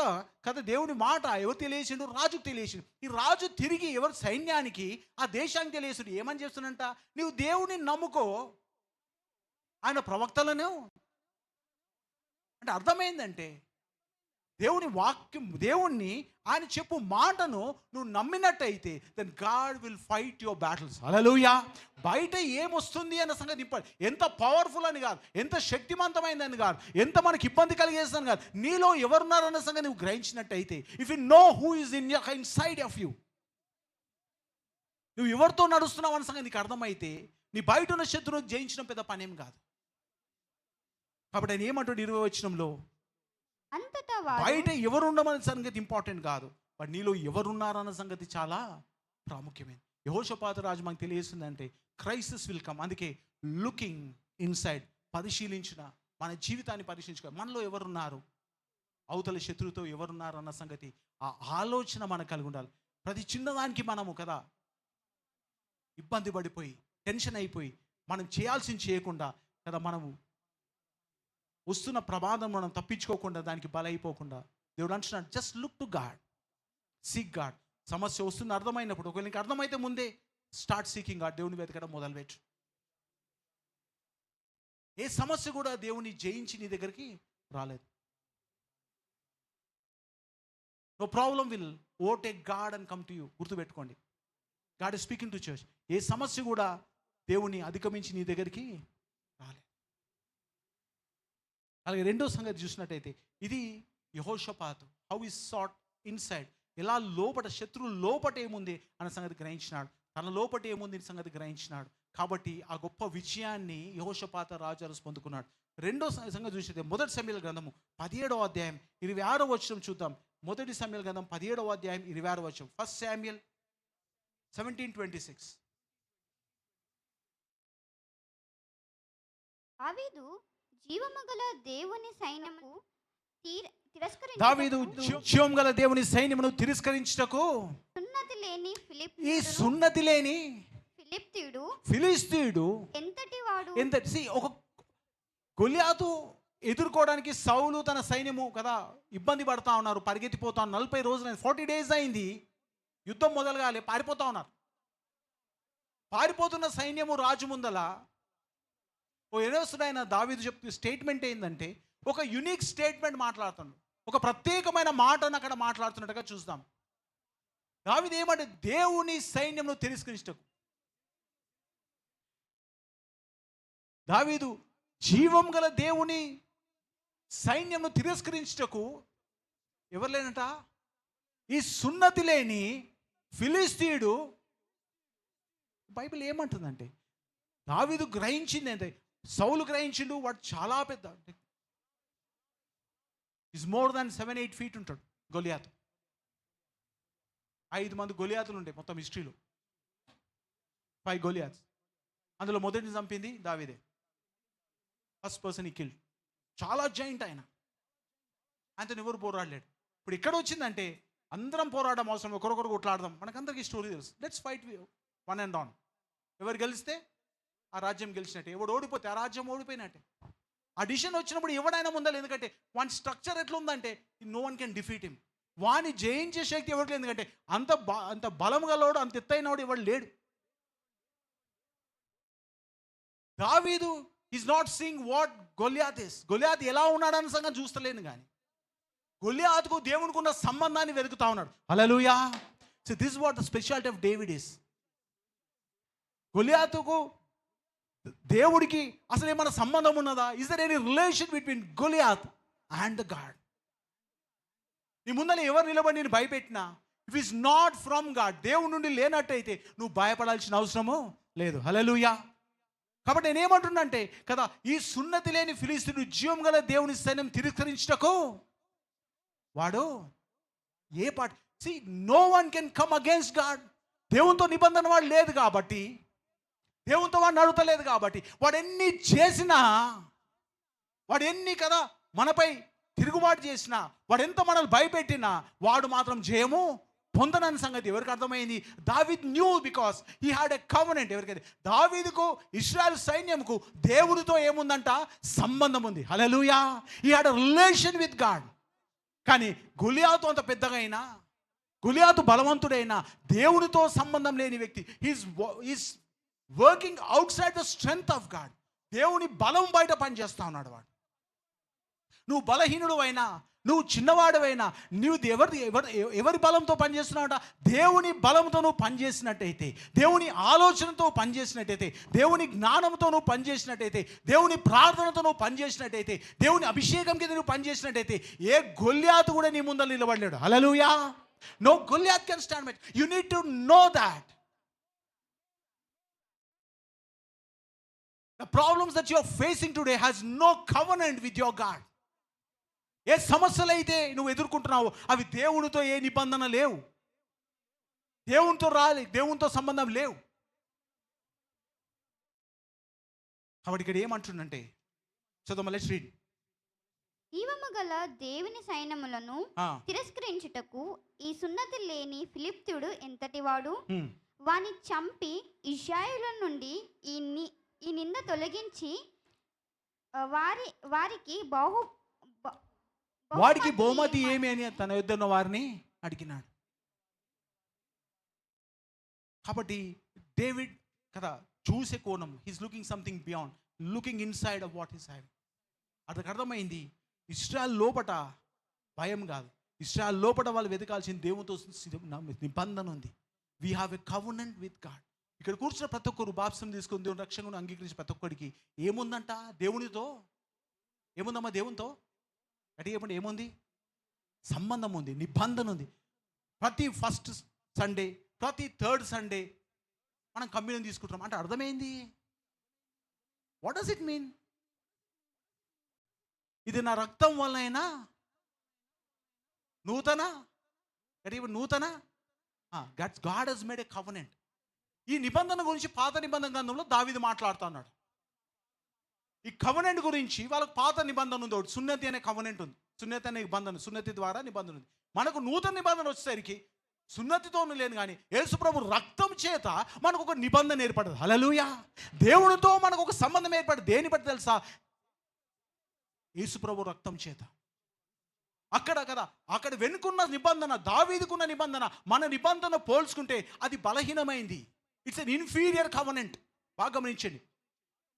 కదా దేవుని మాట ఎవరు తెలియసిండు? రాజుకు తెలియసిండు. ఈ రాజు తిరిగి ఎవరు సైన్యానికి, ఆ దేశానికి తెలియసిండు. ఏమని చేస్తున్నంట? నీవు దేవుని నమ్ముకో. ఆయన ప్రవక్తలను అంటే అర్థమైందంటే దేవుని వాక్యం, దేవుణ్ణి ఆయన చెప్పు మాటను నువ్వు నమ్మినట్టయితే then God will fight your battles. Hallelujah. బయట ఏమొస్తుంది అన్న సంగతి ఇంపార్టెంట్. ఎంత పవర్ఫుల్ అని కాదు, ఎంత శక్తివంతమైందని కాదు, ఎంత మనకి ఇబ్బంది కలిగేస్తుందని కాదు, నీలో ఎవరున్నారన్న సంగతి నువ్వు గ్రహించినట్టయితే, if you know who is inside of you, నువ్వు ఎవరితో నడుస్తున్నావు అన్న సంగతి నీకు అర్థమైతే నీ బయట ఉన్న శత్రువును జయించడం పెద్ద పనేం కాదు. కాబట్టి ఆయన ఏమంటాడు 20వ వచనంలో, బయట ఎవరు ఉండమన్న సంగతి ఇంపార్టెంట్ కాదు, బట్ నీలో ఎవరున్నారన్న సంగతి చాలా ప్రాముఖ్యమైనది. యెహోషాపాతు రాజు మనకు తెలియజేస్తుందంటే క్రైసిస్ విల్ కమ్. అందుకే లుకింగ్ ఇన్సైడ్, పరిశీలించిన మన జీవితాన్ని పరిశీలించుకో, మనలో ఎవరున్నారు, అవతల శత్రువుతో ఎవరున్నారు అన్న సంగతి ఆ ఆలోచన మనకు కలిగి ఉండాలి. ప్రతి చిన్నదానికి మనము కదా ఇబ్బంది పడిపోయి టెన్షన్ అయిపోయి మనం చేయాల్సింది చేయకుండా కదా, మనము వస్తున్న ప్రమాదం మనం తప్పించుకోకుండా దానికి బలైపోకుండా దేవుడు అంటున్నాడు, just look to God, seek God. సమస్య వస్తుంది అర్థమైనప్పుడు, ఒకవేళ నీకు అర్థమైతే ముందే స్టార్ట్ సీకింగ్ గాడ్, దేవుని వెతకడం మొదలుపెట్టు. ఏ సమస్య కూడా దేవుని జయించి నీ దగ్గరికి రాలేదు. No problem will overtake God and come to you. గుర్తుపెట్టుకోండి, God is speaking to church. ఏ సమస్య కూడా దేవుని అధిగమించి నీ దగ్గరికి రాలేదు. అలాగే రెండో సంగతి చూసినట్టయితే ఇది యెహోషాపాతు హౌ ఇస్ సాట్ ఇన్సైడ్, ఎలా లోపట శత్రువు లోపట ఏముంది అన్న సంగతి గ్రహించినాడు, తన లోపట ఏముంది అన్న సంగతి గ్రహించినాడు. కాబట్టి ఆ గొప్ప విజయాన్ని యెహోషాపాతు రాజు పొందుకున్నాడు. రెండో సంగతి చూసినట్టే మొదటి సమూయేలు గ్రంథము 17వ అధ్యాయం 26వ వచనం చూద్దాం. మొదటి సమూయేలు గ్రంథం 17వ అధ్యాయం 26వ వచనం. 1 Samuel 17:26. దావీదు జీవముగల దేవుని సైన్యము దావీదు జీవముగల దేవుని సైన్యమును తిరస్కరించుటకు సున్నతి లేని ఫిలిష్తీయుడు ఒక గొలియాతు ఎదుర్కోవడానికి సౌలు తన సైన్యము కదా ఇబ్బంది పడతా ఉన్నారు, పరిగెత్తిపోతా ఉన్నారు. 40 రోజులు 40 days అయింది, యుద్ధం మొదలుగాలి, పారిపోతా ఉన్నారు. పారిపోతున్న సైన్యము రాజు ముందల ఓ ఎనోసుడైన దావీదు చెప్తూ స్టేట్మెంట్ ఏంటంటే, ఒక యునిక్ స్టేట్మెంట్ మాట్లాడుతున్నాడు, ఒక ప్రత్యేకమైన మాటను అక్కడ మాట్లాడుతున్నట్టుగా చూద్దాం. దావీదు ఏమంటే దేవుని సైన్యమును తిరస్కరించుటకు, దావీదు జీవం గల దేవుని సైన్యమును తిరస్కరించుటకు ఎవరు లేనట, ఈ సున్నతి లేని ఫిలిష్తీయుడు. బైబిల్ ఏమంటుందంటే దావీదు గ్రహించింది అంటే, సౌలు గ్రహించిండు, వాడు చాలా పెద్ద, ఈజ్ మోర్ దాన్ 7-8 feet ఉంటాడు గొలియాతు. 5 మంది గొలియాతులు ఉంటాయి మొత్తం హిస్టరీలో, 5 గొలియాత్స్. అందులో మొదటిని చంపింది దావీదే, ఫస్ట్ పర్సన్ ఈ కిల్డ్. చాలా జాయింట్ ఆయన, ఆయనతో ఎవరు పోరాడలేడు. ఇప్పుడు ఎక్కడ వచ్చిందంటే అందరం పోరాడడం అవసరం, ఒకరొకరు కొట్లాడదాం. మనకందరికీ స్టోరీ తెలుసు. Let's fight 1 and 1. ఎవరు గెలిస్తే ఆ రాజ్యం గెలిచినట్టే, ఎవడు ఓడిపోతే ఆ రాజ్యం ఓడిపోయినట్టే. ఆ డిసిషన్ వచ్చినప్పుడు ఎవడైనా ముందాలి, ఎందుకంటే వన్ స్ట్రక్చర్ ఎట్లా ఉందంటే no one can defeat him. వాని జయించే శక్తి ఎవరికి లేదు, ఎందుకంటే అంత బలం గలవాడు, అంత ఎత్తైనవాడు ఎవడు లేడు. దావీదు is not seeing what Goliath is. Goliath ఎలా ఉన్నాడన్న సంగతి చూస్తలేను, కానీ గొలియాతుకు దేవునికి ఉన్న సంబంధాన్ని వెతుకుతా ఉన్నాడు. Hallelujah. So this what the speciality of David is. గొలియాతుకు దేవుడికి అసలు ఏమైనా సంబంధం ఉన్నదా? Is there any relation between Goliath and the God? నీ ముందర ఎవరు నిలబడి నేను భయపెట్టినా, if is not from God, దేవుడి నుండి లేనట్టయితే నువ్వు భయపడాల్సిన అవసరము లేదు. హల్లెలూయా. కాబట్టి నేనేమంటున్నానంటే కదా, ఈ సున్నతి లేని ఫిలిస్తీయుడు జీవం గల దేవుని సైన్యం తిరస్కరించుటకు వాడు ఏ పాట. See, no one can come against God. దేవునితో నిబంధన వాడు లేదు కాబట్టి, దేవునితో వాడు నడుతలేదు కాబట్టి, వాడు ఎన్ని చేసినా, వాడు ఎన్ని కదా మనపై తిరుగుబాటు చేసినా, వాడు ఎంత మనల్ని భయపెట్టినా, వాడు మాత్రం జయము పొందనని సంగతి ఎవరికి అర్థమైంది? దావీద్ knew, because he had a covenant. ఎవరికైతే దావీదుకు, ఇశ్రాయేల్ సైన్యంకు దేవుడితో ఏముందంట? సంబంధం ఉంది. Hallelujah. He had a relation with God. కానీ గొలియాతు అంత పెద్దగా అయినా, గొలియాతు బలవంతుడైనా, దేవుడితో సంబంధం లేని వ్యక్తి, is working out side the strength of God. దేవుని బలం బయట పనిచేస్తా ఉన్నాడు వాడు. నువ్వు బలహీనుడు అయినా, నువ్వు చిన్నవాడువైనా, నువ్వు ఎవరి బలంతో పనిచేస్తున్నావుట? దేవుని బలంతో నువ్వు పనిచేసినట్టయితే, దేవుని ఆలోచనతో పనిచేసినట్టయితే, దేవుని జ్ఞానంతో నువ్వు పనిచేసినట్టయితే, దేవుని ప్రార్థనతో నువ్వు పనిచేసినట్టయితే, దేవుని అభిషేకం కింద నువ్వు పనిచేసినట్టయితే, ఏ గొలియాతు కూడా నీ ముందర నిలబడలేడు. Hallelujah. No Goliath can stand with you. Need to know that the problems that you are facing today has no covenant with your God. ఏ సమస్యలు అయితే నువ్వు ఎదుర్కొంటున్నావో అవి దేవునితో ఏ నిబంధన లేవు, దేవునితో సంబంధం లేవు. కాబట్టి ఇక్కడ ఏమంటుండంటే, చదువు, లెట్స్ రీడ్. జీవము గల దేవుని సైన్యములను తిరస్కరించుటకు ఈ సున్నతి లేని ఫిలిప్తుడు ఎంతటివాడు? వాని చంపి ఇశ్రాయేలు నుండి ఈ నింద తొలగించి వాడికి బహుమతి ఏమి అని తన యుద్ధ ఉన్న వారిని అడిగినాడు. కాబట్టి డేవిడ్ కదా చూసే కోణం, he's looking something beyond, looking inside of what is having. అతనికి అర్థమైంది, ఇశ్రాయేల్ లోపట భయం కాదు, ఇశ్రాయేల్ లోపట వాళ్ళు వెతకాల్సిన దేవునితో నిబంధన ఉంది. We have a covenant with God. ఇక్కడ కూర్చున్న ప్రతి ఒక్కరు బాప్సం తీసుకుని దేవుని రక్షణను అంగీకరించిన ప్రతి ఒక్కరికి ఏముందంట? దేవునితో ఏముందమ్మా? దేవునితో అంటే చెప్పండి, ఏముంది? సంబంధం ఉంది, నిబంధన ఉంది. ప్రతి ఫస్ట్ సండే, ప్రతి థర్డ్ సండే మనం కమ్యూనియన్ తీసుకుంటున్నాం అంటే అర్థమైంది. What does it mean? ఇది నా రక్తం వల్లైనా నూతన God has made a covenant. ఈ నిబంధన గురించి పాత నిబంధన గ్రంథంలో దావీదు మాట్లాడుతున్నాడు. ఈ కవెనెంట్ గురించి వాళ్ళకు పాత నిబంధన ఉంది, ఒకటి సున్నతి అనే కవెనెంట్ ఉంది, సున్నతి అనే నిబంధన, సున్నతి ద్వారా నిబంధన ఉంది. మనకు నూతన నిబంధన వచ్చేసరికి సున్నతితోనూ లేదు, కానీ యేసుప్రభు రక్తం చేత మనకు ఒక నిబంధన ఏర్పడదు. హల్లెలూయా. దేవునితో మనకు ఒక సంబంధం ఏర్పడదు. దేని బట్టి తెలుసా? యేసుప్రభు రక్తం చేత. అక్కడ వెనుకున్న నిబంధన, దావీదుకున్న నిబంధన, మన నిబంధన పోల్చుకుంటే అది బలహీనమైంది. It's an inferior covenant. బాగా గమనించండి,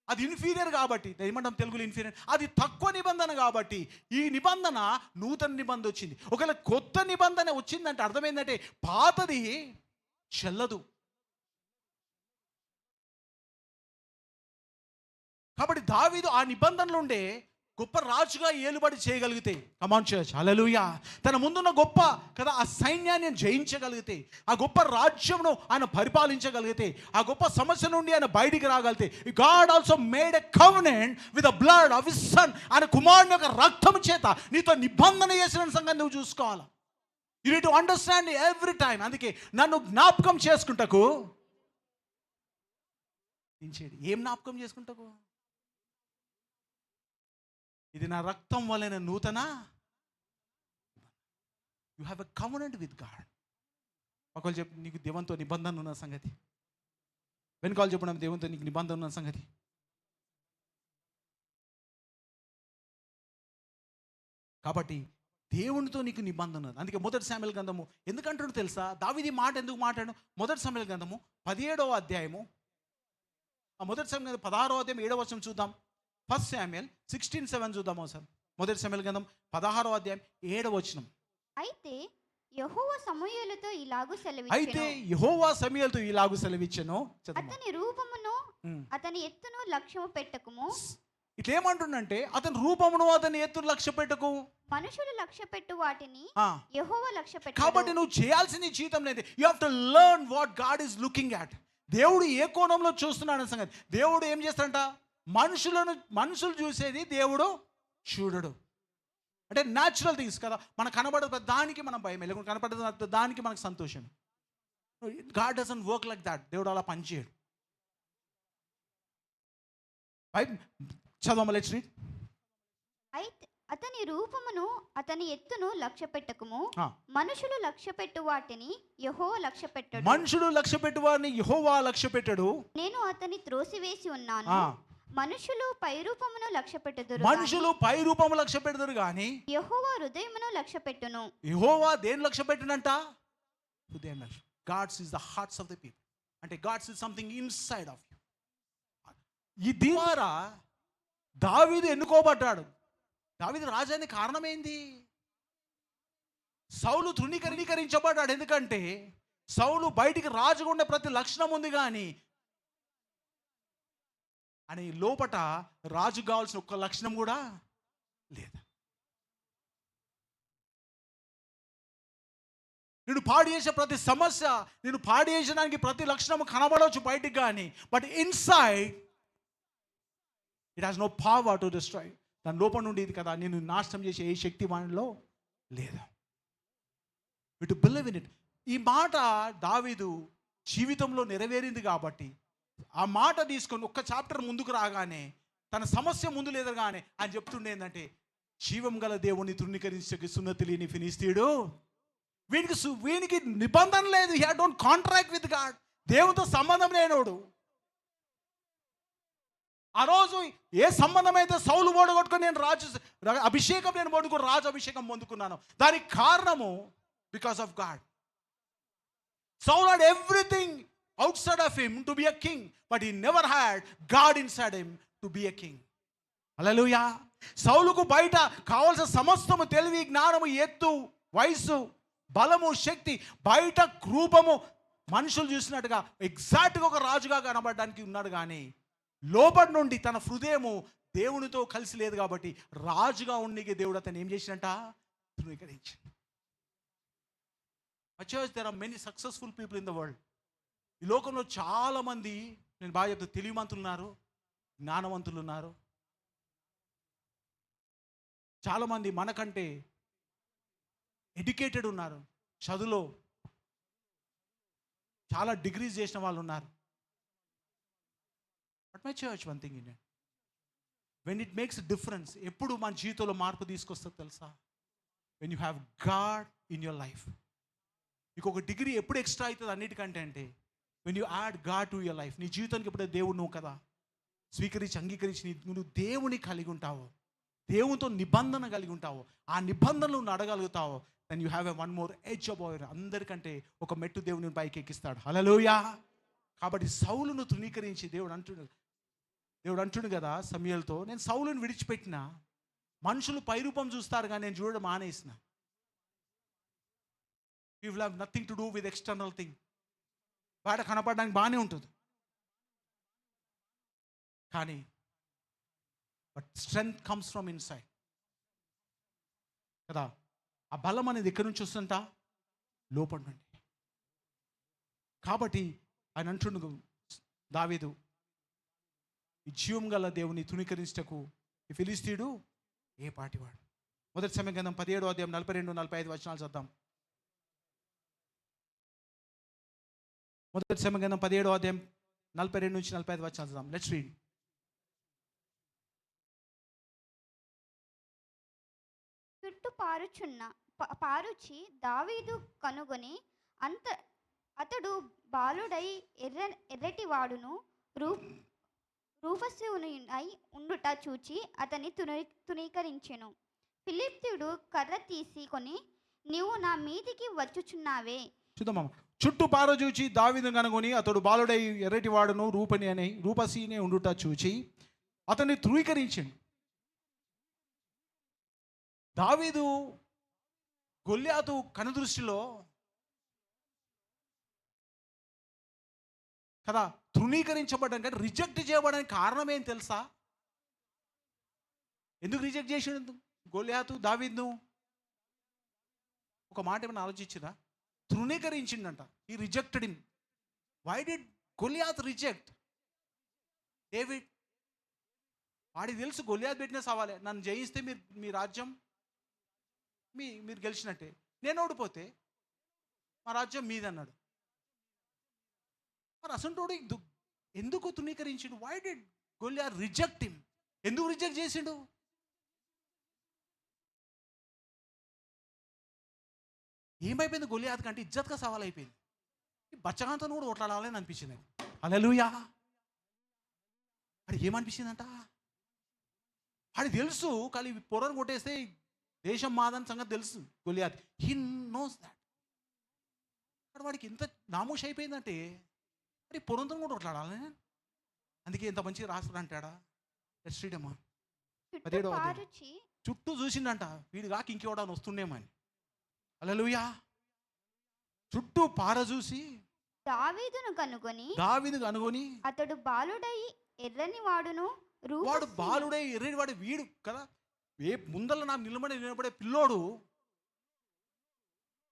అది ఇన్ఫీరియర్ కాబట్టి, ఏమంటాం తెలుగులో ఇన్ఫీరియర్, అది తక్కువ నిబంధన కాబట్టి ఈ నిబంధన నూతన నిబంధన వచ్చింది. ఒకవేళ కొత్త నిబంధన వచ్చిందంటే అర్థమైందంటే పాతది చెల్లదు. కాబట్టి దావీదు ఆ నిబంధనలు ఉండే గొప్ప రాజుగా ఏలుబడి చేయగలిగితే, కమాన్ చర్చ్, హల్లెలూయా, తన ముందున్న గొప్ప కదా ఆ సైన్యాన్ని జయించగలిగితే, ఆ గొప్ప రాజ్యంను ఆయన పరిపాలించగలిగితే, ఆ గొప్ప సమస్య నుండి ఆయన బయటికి రాగలిగితే, God also made a covenant with the blood of his son. ఆయన కుమారుని యొక్క రక్తం చేత నీతో నిబంధన చేసిన సంగతి నువ్వు చూసుకోవాలి. You need to understand every time. అందుకే నన్ను జ్ఞాపకం చేసుకుంటకు ఏం జ్ఞాపకం చేసుకుంటకు? ఇది నా రక్తం వలన నూతన. You have a covenant with God. ఒకళ్ళు చెప్పు, నీకు దేవునితో నిబంధన ఉన్న సంగతి. వెనుకాలు చెప్పడం, దేవునితో నీకు నిబంధన ఉన్న సంగతి. కాబట్టి దేవునితో నీకు నిబంధన ఉంది. అందుకే మొదటి సామెయలు గ్రంథము ఎందుకంటాడు తెలుసా? దావీదు ఈ మాట ఎందుకు మాట్లాడు? మొదటి సామెయలు గ్రంథము 17వ అధ్యాయము, ఆ మొదటి సామెయలు 16వ అధ్యాయం 7వ వచనం చూద్దాం. ఫస్ట్ సామెయల్ 16:7 చూద్దాం ఒకసారి. మొదటి సామెయలు గ్రంథం 16వ అధ్యాయం 7వ వచనం. అయితే యెహోవా సమూయేలుతో ఇలాగు అయితే సెలవిచ్చెను, యెహోవా సమూయేలుతో ఇలాగు సెలవిచ్చెను. అతని రూపమును అతని ఎత్తును లక్ష్యము పెట్టకుము. ఇట్లా ఏమంటుండంటే అతని రూపమును అతని ఎత్తును లక్ష్య పెట్టకు. మనుషులు లక్ష్య పెట్టు వాటిని ఆ, యెహోవా లక్ష్య కాబట్టి పెట్టు. నువ్వు చేయాల్సిన జీవితం లేదు. You have to learn what God is looking at. దేవుడు ఏ కోణంలో చూస్తున్నాడు సంగతి. దేవుడు ఏం చేస్తాడంట? మనుషులు చూసేది దేవుడు చూడడు. అంటే న్యాచురల్ థింగ్స్ కదా. మనకు కనబడే దానికి మనం భయం, లేకుంటే కనపడే దానికి మనకు సంతోషం. God doesn't work like that. దేవుడు అలా పనిచేయడు. చదవమ్మ, లెట్స్ రీడ్. అయితే అతని రూపమును అతని ఎత్తును లక్ష్య పెట్టకుము. మనుషులు లక్ష్య పెట్టు వాటిని యెహోవా లక్ష్య పెట్టడు. మనుషులు లక్ష్య పెట్టు వారిని యెహోవా లక్ష్య పెట్టడు. నేను అతని త్రోసివేసి ఉన్నాను. మనుషులు పై రూపమును లక్ష్య పెట్టుదురు, మనుషులు పై రూపము లక్ష్య పెడతారు కానీ యెహోవా హృదయమును లక్ష్య పెట్టును. యెహోవా దేని లక్ష్య పెట్టినంట? హృదయం లక్ష్య. God's is the hearts of the people. అంటే God's is something inside of you. ఈ ద్వారా దావీదు ఎన్నుకోబడ్డాడు. దావీదు రాజానికి కారణం ఏంది? సౌలు తృణీకరించబడ్డాడు. ఎందుకంటే సౌలు బయటికి రాజుగా ఉండే ప్రతి లక్షణం ఉంది కానీ అని లోపట రాజు కావాల్సిన ఒక్క లక్షణం కూడా లేదు. నేను పాడు చేసే ప్రతి సమస్య, నేను పాడు చేసడానికి ప్రతి లక్షణం కనబడవచ్చు బయటికి కానీ, but inside it has no power to destroy. దాని లోపల నుండి ఇది కదా నేను నాశనం చేసే ఏ శక్తి వానిలో లేదు. To believe in it. ఈ మాట దావీదు జీవితంలో నెరవేరింది కాబట్టి ఆ మాట తీసుకొని ఒక్క చాప్టర్ ముందుకు రాగానే తన సమస్య ముందు లేదగానే ఆయన చెప్తుండే ఏంటంటే, జీవం గల దేవుని తృణీకరించకి సున్నతి లేని ఫిలిష్తీయుడు. వీనికి నిబంధన లేదు. He don't contract with God. దేవునితో సంబంధం లేనోడు. ఆ రోజు ఏ సంబంధం అయితే సౌలు ఓడగొట్టుకొని నేను అభిషేకం రాజు అభిషేకం పొందుకున్నాను, దానికి కారణము because of God. Saul had everything outside of him to be a king, but he never had God inside him to be a king. Hallelujah. సౌలుకు బయట కావాల్సిన సమస్తము, తెలివి, జ్ఞానము, ఎత్తు, వయస్సు, బలము, శక్తి, బయట రూపము మనుషులు చూసినట్టుగా ఎగ్జాక్ట్గా ఒక రాజుగా కనబడడానికి ఉన్నాడు కానీ లోపటి నుండి తన హృదయము దేవునితో కలిసి లేదు. కాబట్టి రాజుగా ఉండికి దేవుడు అతను ఏం చేసినట్ట? తృణీకరించాడు. Church, there are many successful people in the world. ఈ లోకంలో చాలా మంది, నేను బాగా చెప్తా, తెలివిమంతులు ఉన్నారు, జ్ఞానవంతులు ఉన్నారు. చాలామంది మనకంటే ఎడ్యుకేటెడ్ ఉన్నారు, చదువులో చాలా డిగ్రీస్ చేసిన వాళ్ళు ఉన్నారు. But my church, one thing in it, when it makes difference, ఎప్పుడు మన జీవితంలో మార్పు తీసుకొస్తుంది తెలుసా? When you have God in your life. నీకు ఒక డిగ్రీ ఎప్పుడు ఎక్స్ట్రా అవుతుంది అన్నిటికంటే అంటే when you add God to your life. నీ జీవితానికి ఎప్పుడైతే దేవుడు నువ్వు కదా స్వీకరించి అంగీకరించి నువ్వు దేవుని కలిగి ఉంటావో, దేవునితో నిబంధన కలిగి ఉంటావో, ఆ నిబంధనలు నువ్వు అడగలుగుతావో, then you have a one more edge above. అందరికంటే ఒక మెట్టు దేవుని పైకి ఎక్కిస్తాడు. హల్లెలూయా. కాబట్టి సౌలును తృణీకరించి దేవుడు అంటుండు కదా సమూయేలుతో, నేను సౌలుని విడిచిపెట్టిన, మనుషులు పైరూపం చూస్తారు కానీ నేను చూడడం మానేసిన. You will have nothing to do with external thing. బయట కనపడడానికి బాగానే ఉంటుంది కానీ but strength comes from inside కదా. ఆ బలం అనేది ఎక్కడి నుంచి వస్తుంట? లోపల నుండి. కాబట్టి ఆయన అంటుండు దావీదు, ఈ జీవం గల దేవుని తృణీకరించటకు ఈ ఫిలిష్తీయుడు ఏ పాటివాడు. మొదటి సమయం గ్రంథం 17వ అధ్యాయం 42-45 వచనాలు చదువుతాం. మొదటి సమయం గ్రంథం 17వ అధ్యాయం 42-45 వచనాలు చదువుతాం. Let's read. చుట్టూ పారుచి దావీదు కనుగొని అతడు బాలుడై ఎర్రటి వాడును రూపసునై ఉండుట చూచి అతని తృణీకరించెను. ఫిలిప్తుడు కర్ర తీసుకొని నీవు నా మీదికి వచ్చుచున్నావే. చూద్దాం. చుట్టూ పారజూచి దావీదు కనుగొని అతడు బాలుడై ఎర్రటి వాడును రూపసీనే ఉండుట చూచి అతన్ని ధృవీకరించిండు. దావీదు గొల్యాతు కనుదృష్టిలో కదా తృణీకరించబడ్డానికి, అంటే రిజెక్ట్ చేయబడడానికి కారణం ఏం తెలుసా? ఎందుకు రిజెక్ట్ చేసిండు గొల్యాతు దావీదును? ఒక మాట ఏమైనా ఆలోచించిరా? తృణీకరించిండంట. ఈ rejected him. Why did Goliath reject David? వాడికి తెలుసు గొల్యాత్ పెట్టిన సవాలే, నన్ను జయిస్తే మీ రాజ్యం మీరు గెలిచినట్టే, నేను ఓడిపోతే మా రాజ్యం మీదన్నాడు. మరి అసంటోడు ఎందుకు తృణీకరించిండు? Why did Goliath reject him? ఎందుకు రిజెక్ట్ చేసిండు? ఏమైపోయింది గొల్యాత్ కంటే ఇజ్జత్గా సవాల్ అయిపోయింది. ఈ బచ్చగాంతో కూడా ఓట్లాడాలని అనిపించింది. హల్లెలూయా. అది ఏమనిపించిందంట? అది తెలుసు, కానీ పొరను కొట్టేస్తే దేశం మాదని సంగతి తెలుసు గొల్యాత్. He knows that. అక్కడ వాడికి ఎంత నామోష్ అయిపోయిందంటే మరి పొరంతో కూడా ఓట్లాడాలి. అందుకే ఎంత మంచిగా రాస్తాడు అంటాడా? శ్రీడమ్మా చుట్టూ చూసిండంట, వీడు కాక ఇంకెవడాని వస్తుండేమని. హల్లెలూయా. చుట్టూ పార చూసి దావీదును కనుగొని అతడు బాలుడై ఎర్రని వాడును. వాడు బాలుడై ఎర్రని వాడు వీడు కదా, ముందల నా నిలబడే పిల్లోడు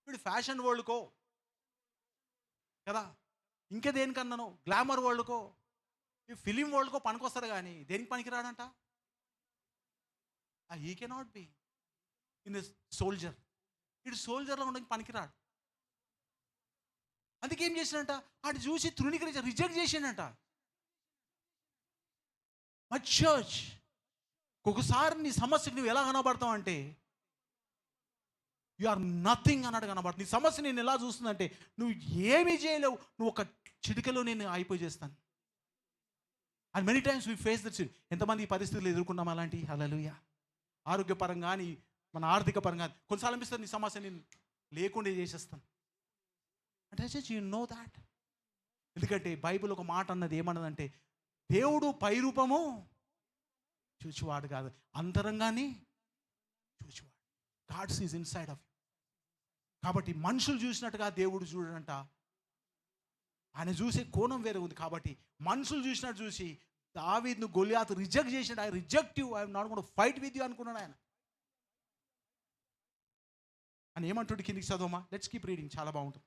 వీడు ఫ్యాషన్ వరల్డ్కో కదా, ఇంకా దేనికన్నాను గ్లామర్ వరల్డ్కో ఈ ఫిలిం వరల్డ్కో పనికొస్తారు, కానీ దేనికి పనికిరాడంట. He cannot be in this soldier. వీడు సోల్జర్లో ఉండడానికి పనికిరాడు. అందుకే ఏం చేసినంట, వాడు చూసి తృణీకరించి రిజెక్ట్ చేసిండంట. మై చర్చ్, ఒకసారి నీ సమస్యకు నువ్వు ఎలా కనబడతావు అంటే యు ఆర్ నథింగ్ అన్నట్టు కనబడుతుంది. నీ సమస్య నేను ఎలా చూస్తుందంటే నువ్వు ఏమీ చేయలేవు, నువ్వు ఒక చిటికలో నేను అయిపోయి చేస్తాను. And many times we face that. ఎంతమంది ఈ పరిస్థితులు ఎదుర్కొన్నాం అలాంటి? హల్లెలూయా. ఆరోగ్యపరంగా కానీ మన ఆర్థిక పరంగా కొన్నిసార్లు అనిపిస్తుంది నీ సమస్య నేను లేకుండా చేసేస్తాను అంటే యు నో దాట్. ఎందుకంటే బైబిల్ ఒక మాట అన్నది ఏమన్నదంటే దేవుడు పై రూపము చూచివాడు కాదు, అంతరంగాన్ని చూచివాడు. God sees inside of you. కాబట్టి మనుషులు చూసినట్టుగా దేవుడు చూడడంట. ఆయన చూసే కోణం వేరే ఉంది. కాబట్టి మనుషులు చూసినట్టు చూసి దావీదును గొల్యాతు రిజెక్ట్ చేసినాడు. I reject you, I'm not gonna fight with you అనుకున్నాడు ఆయన. అని ఏమంటాడు కిందికి చదవమా? లెట్స్ కీప్ రీడింగ్, చాలా బాగుంటుంది.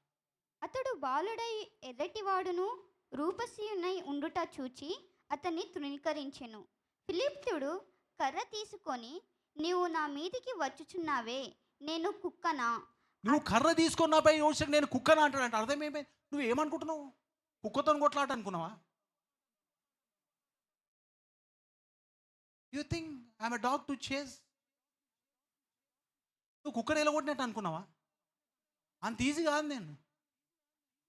అతడు బాలుడై ఎర్రటివాడును రూపసీయునై ఉండుట చూచి అతన్ని తృణీకరించెను. ఫిలిప్తుడు కర్ర తీసుకొని నీవు నా మీదికి వచ్చుచున్నావే, నేను కుక్కనా? నువ్వు కర్ర తీసుకొని నాపై యోచన నేను కుక్కనా అంటాడంట. అర్థం ఏమైంది? నువ్వు ఏమనుకుంటున్నావు? కుక్కతో కొట్లాట అనుకున్నావా? You think I'm a dog to చేస్? నువ్వు కుక్కని ఎలగొట్టినట్టు అనుకున్నావా? అంత ఈజీ కాదు. నేను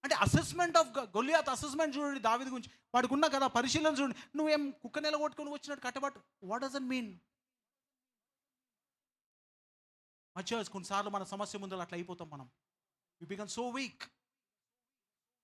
అంటే అసెస్మెంట్ ఆఫ్ గొల్యాత్ అసెస్మెంట్ చూడండి దావీదు గురించి, వాడికి ఉన్న కదా పరిశీలన చూడండి. నువ్వేం కుక్కని ఎలగొట్టుకొని వచ్చినట్టు కట్టబట్టు. What does it mean? మచర్స్ కొన్నిసార్లు మన సమస్య ముందు అట్లా అయిపోతాం. మనం వి బికమ్ సో వీక్.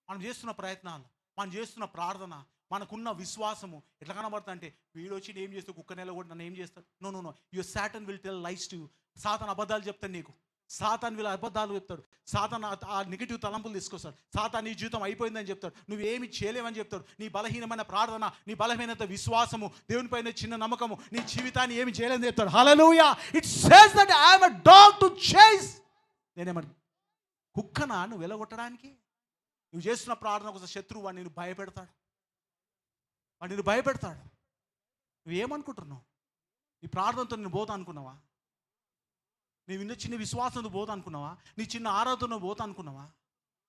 మనం చేస్తున్న ప్రయత్నాలు, మనం చేస్తున్న ప్రార్థన, మనకున్న విశ్వాసము ఎట్లా కనబడుతుంది అంటే వీడు వచ్చి ఏం చేస్తావు కుక్క నెల కూడా నన్ను ఏం చేస్తాడు? No no no, your Satan will tell lies to. సాతాన్ అబద్ధాలు చెప్తాడు నీకు. సాతాన్ వీళ్ళ అబద్ధాలు చెప్తాడు. సాతాన్ ఆ నెగిటివ్ తలంపులు తీసుకొస్తాడు. సాతాన్ నీ జీవితం అయిపోయిందని చెప్తాడు. నువ్వేమి చేయలేవని చెప్తాడు. నీ బలహీనమైన ప్రార్థన, నీ బలహీనత విశ్వాసము, దేవునిపైన చిన్న నమ్మకము నీ జీవితాన్ని ఏమి చేయలేదని చెప్తాడు. Hallelujah. It says that I am a dog to chase. నేనేమని కుక్కనా నువ్వు వెలగొట్టడానికి? నువ్వు చేస్తున్న ప్రార్థన కోసం శత్రువు వాడు నేను భయపెడతాడు. వాడు నేను భయపెడతాడు. నువ్వేమనుకుంటున్నావు? నీ ప్రార్థనతో నేను పోతా అనుకున్నావా? నీ చిన్న విశ్వాసంతో పోతా అనుకున్నావా? నీ చిన్న ఆరాధన పోతా అనుకున్నావా?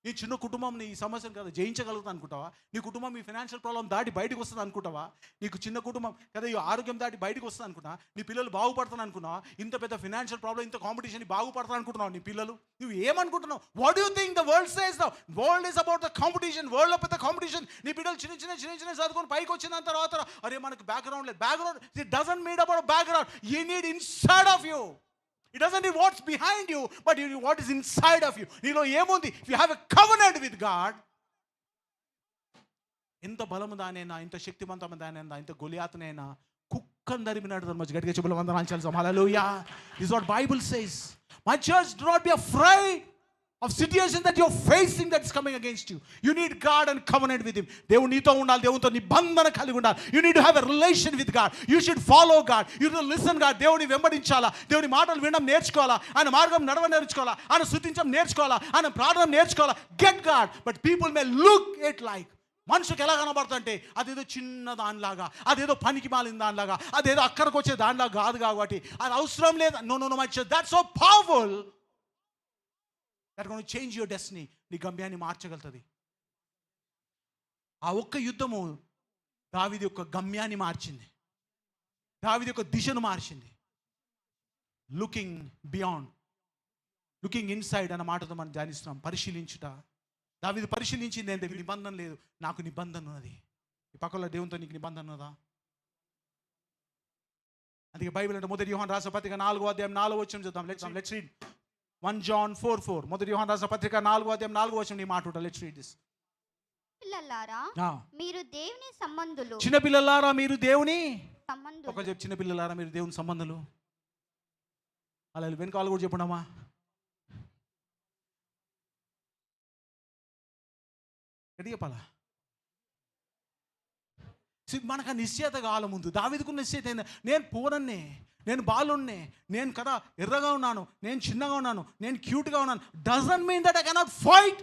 నీ చిన్న కుటుంబం నీ సమస్యను కదా జయించగలుగుతా అనుకుంటావా? నీ కుటుంబం మీ ఫైనాన్షియల్ ప్రాబ్లం దాటి బయటకు వస్తుంది అనుకుంటావా? నీకు చిన్న కుటుంబం కదా ఈ ఆరోగ్యం దాటి బయటకు వస్తుంది అనుకుంటా? నీ పిల్లలు బాగుపడతాను అనుకున్నావా? ఇంత పెద్ద ఫైనాన్షియల్ ప్రాబ్లం, ఇంత కాంపిటీషన్ బాగుపడతాను అనుకుంటున్నావు నీ పిల్లలు? నువ్వు ఏమనుకుంటున్నావు? What do you think the world says? The world is about the competition. వరల్డ్లో పెద్ద కాంపిటీషన్. నీ పిల్లలు చిన్న చిన్న చదువుకొని పైకి వచ్చిన తర్వాత అరే మనకు బ్యాక్గ్రౌండ్ లేదు. Background it doesn't mean about background. You need inside of you It doesn't need what's behind you, but you need what is inside of you. నీలో ఏముంది? If you have a covenant with God, ఎంత బలము దానైనా, ఎంత శక్తివంతమైన దానైనా, ఎంత గొలియాతునైనా కుక్కను దరిమినాడు మధ్య గట్టిగా చెప్పులు వందనాలు చెల్లిస్తాం. హల్లెలూయా. This is what Bible says. My church, do not be afraid of situations that you're facing that's coming against you. You need God and covenant with him. దేవుడు నీతో ఉండాలి, దేవునితో నిబంధన కలిగి ఉండాలి. You need to have a relation with God. You should follow God. You should listen God. దేవుని వెంబడించాలా, దేవుని మాటలు వినడం నేర్చుకోవాలా, ఆయన మార్గం నడవ నేర్చుకోవాలా, ఆయన స్తుతించడం నేర్చుకోవాలా, ఆయన ప్రార్థన నేర్చుకోవాలా. Get God. But people may look it like, మనుషులకు ఎలా కనబడుతుంటే అదేదో చిన్న దానిలాగా, అదేదో పనికి మాలిన దానిలాగా, అదేదో అక్కడికి వచ్చే దానిలాగా కాదు కాబట్టి అది అవసరం లేదు. No no no my church, that's so powerful, that gonna change your destiny. నీ గమ్యాన్ని మార్చగలుగుతుంది. ఆ ఒక్క యుద్ధము దావీదు యొక్క గమ్యాన్ని మార్చింది, దావీదు యొక్క దిశను మార్చింది. లుకింగ్ బియాండ్, లుకింగ్ ఇన్సైడ్ అన్న మాటతో మనం ధ్యానిస్తున్నాం. పరిశీలించుట. దావీదు పరిశీలించింది ఏంటి? నిబంధన లేదు, నాకు నిబంధన ఉన్నది. ఈ పక్కలో దేవునితో నీకు నిబంధన ఉన్నదా? అందుకే బైబిల్ అంటే మొదటి యోహాను రాసిన పత్రిక 4వ అధ్యాయం 4వ వచనం చూద్దాం. Let's read 1 John 4:4. మొదటి యోహాను రాసిన పత్రిక 4వ అధ్యాయం 4వ వచనం ఈ మాట ఉంటుంది. Let's read this. పిల్లలారా, మీరు దేవుని సంబంధులు. చిన్న పిల్లలారా మీరు దేవుని సంబంధులు. ఒక చెప్పు, చిన్న పిల్లలారా మీరు దేవుని సంబంధులు. అలా వెనకాల కూడా చెప్పండమ్మా. ఎది చెప్పాలా? మనకు ఆ నిశ్చయత కాలం ముందు దావీదుకు నిశ్చయత ఏంది? నేను పూరన్నే, నేను బాలున్నే, నేను కదా ఎర్రగా ఉన్నాను, నేను చిన్నగా ఉన్నాను, నేను క్యూట్గా ఉన్నాను. Doesn't mean that I cannot fight,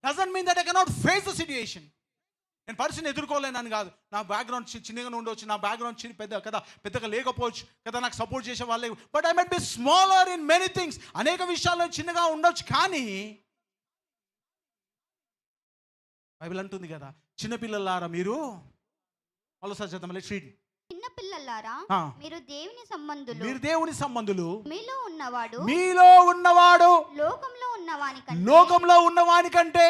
doesn't mean that I cannot face the situation. నేను పరిస్థితిని ఎదుర్కోలేనని కాదు. నా బ్యాక్గ్రౌండ్ చిన్నగా ఉండవచ్చు, నా బ్యాక్గ్రౌండ్ పెద్దగా లేకపోవచ్చు కదా, నాకు సపోర్ట్ చేసే వాళ్ళే. But I might be smaller in many things. అనేక విషయాల్లో చిన్నగా ఉండొచ్చు, కానీ బైబిల్ అంటుంది కదా, చిన్నపిల్లలారా మీరు ఆలోచన చేద్దాం. Let's read. చిన్న పిల్లలారా మీరు దేవుని సంబంధులు, మీరు దేవుని సంబంధులు, మీలో ఉన్నవాడు లోకంలో ఉన్నవాని కంటే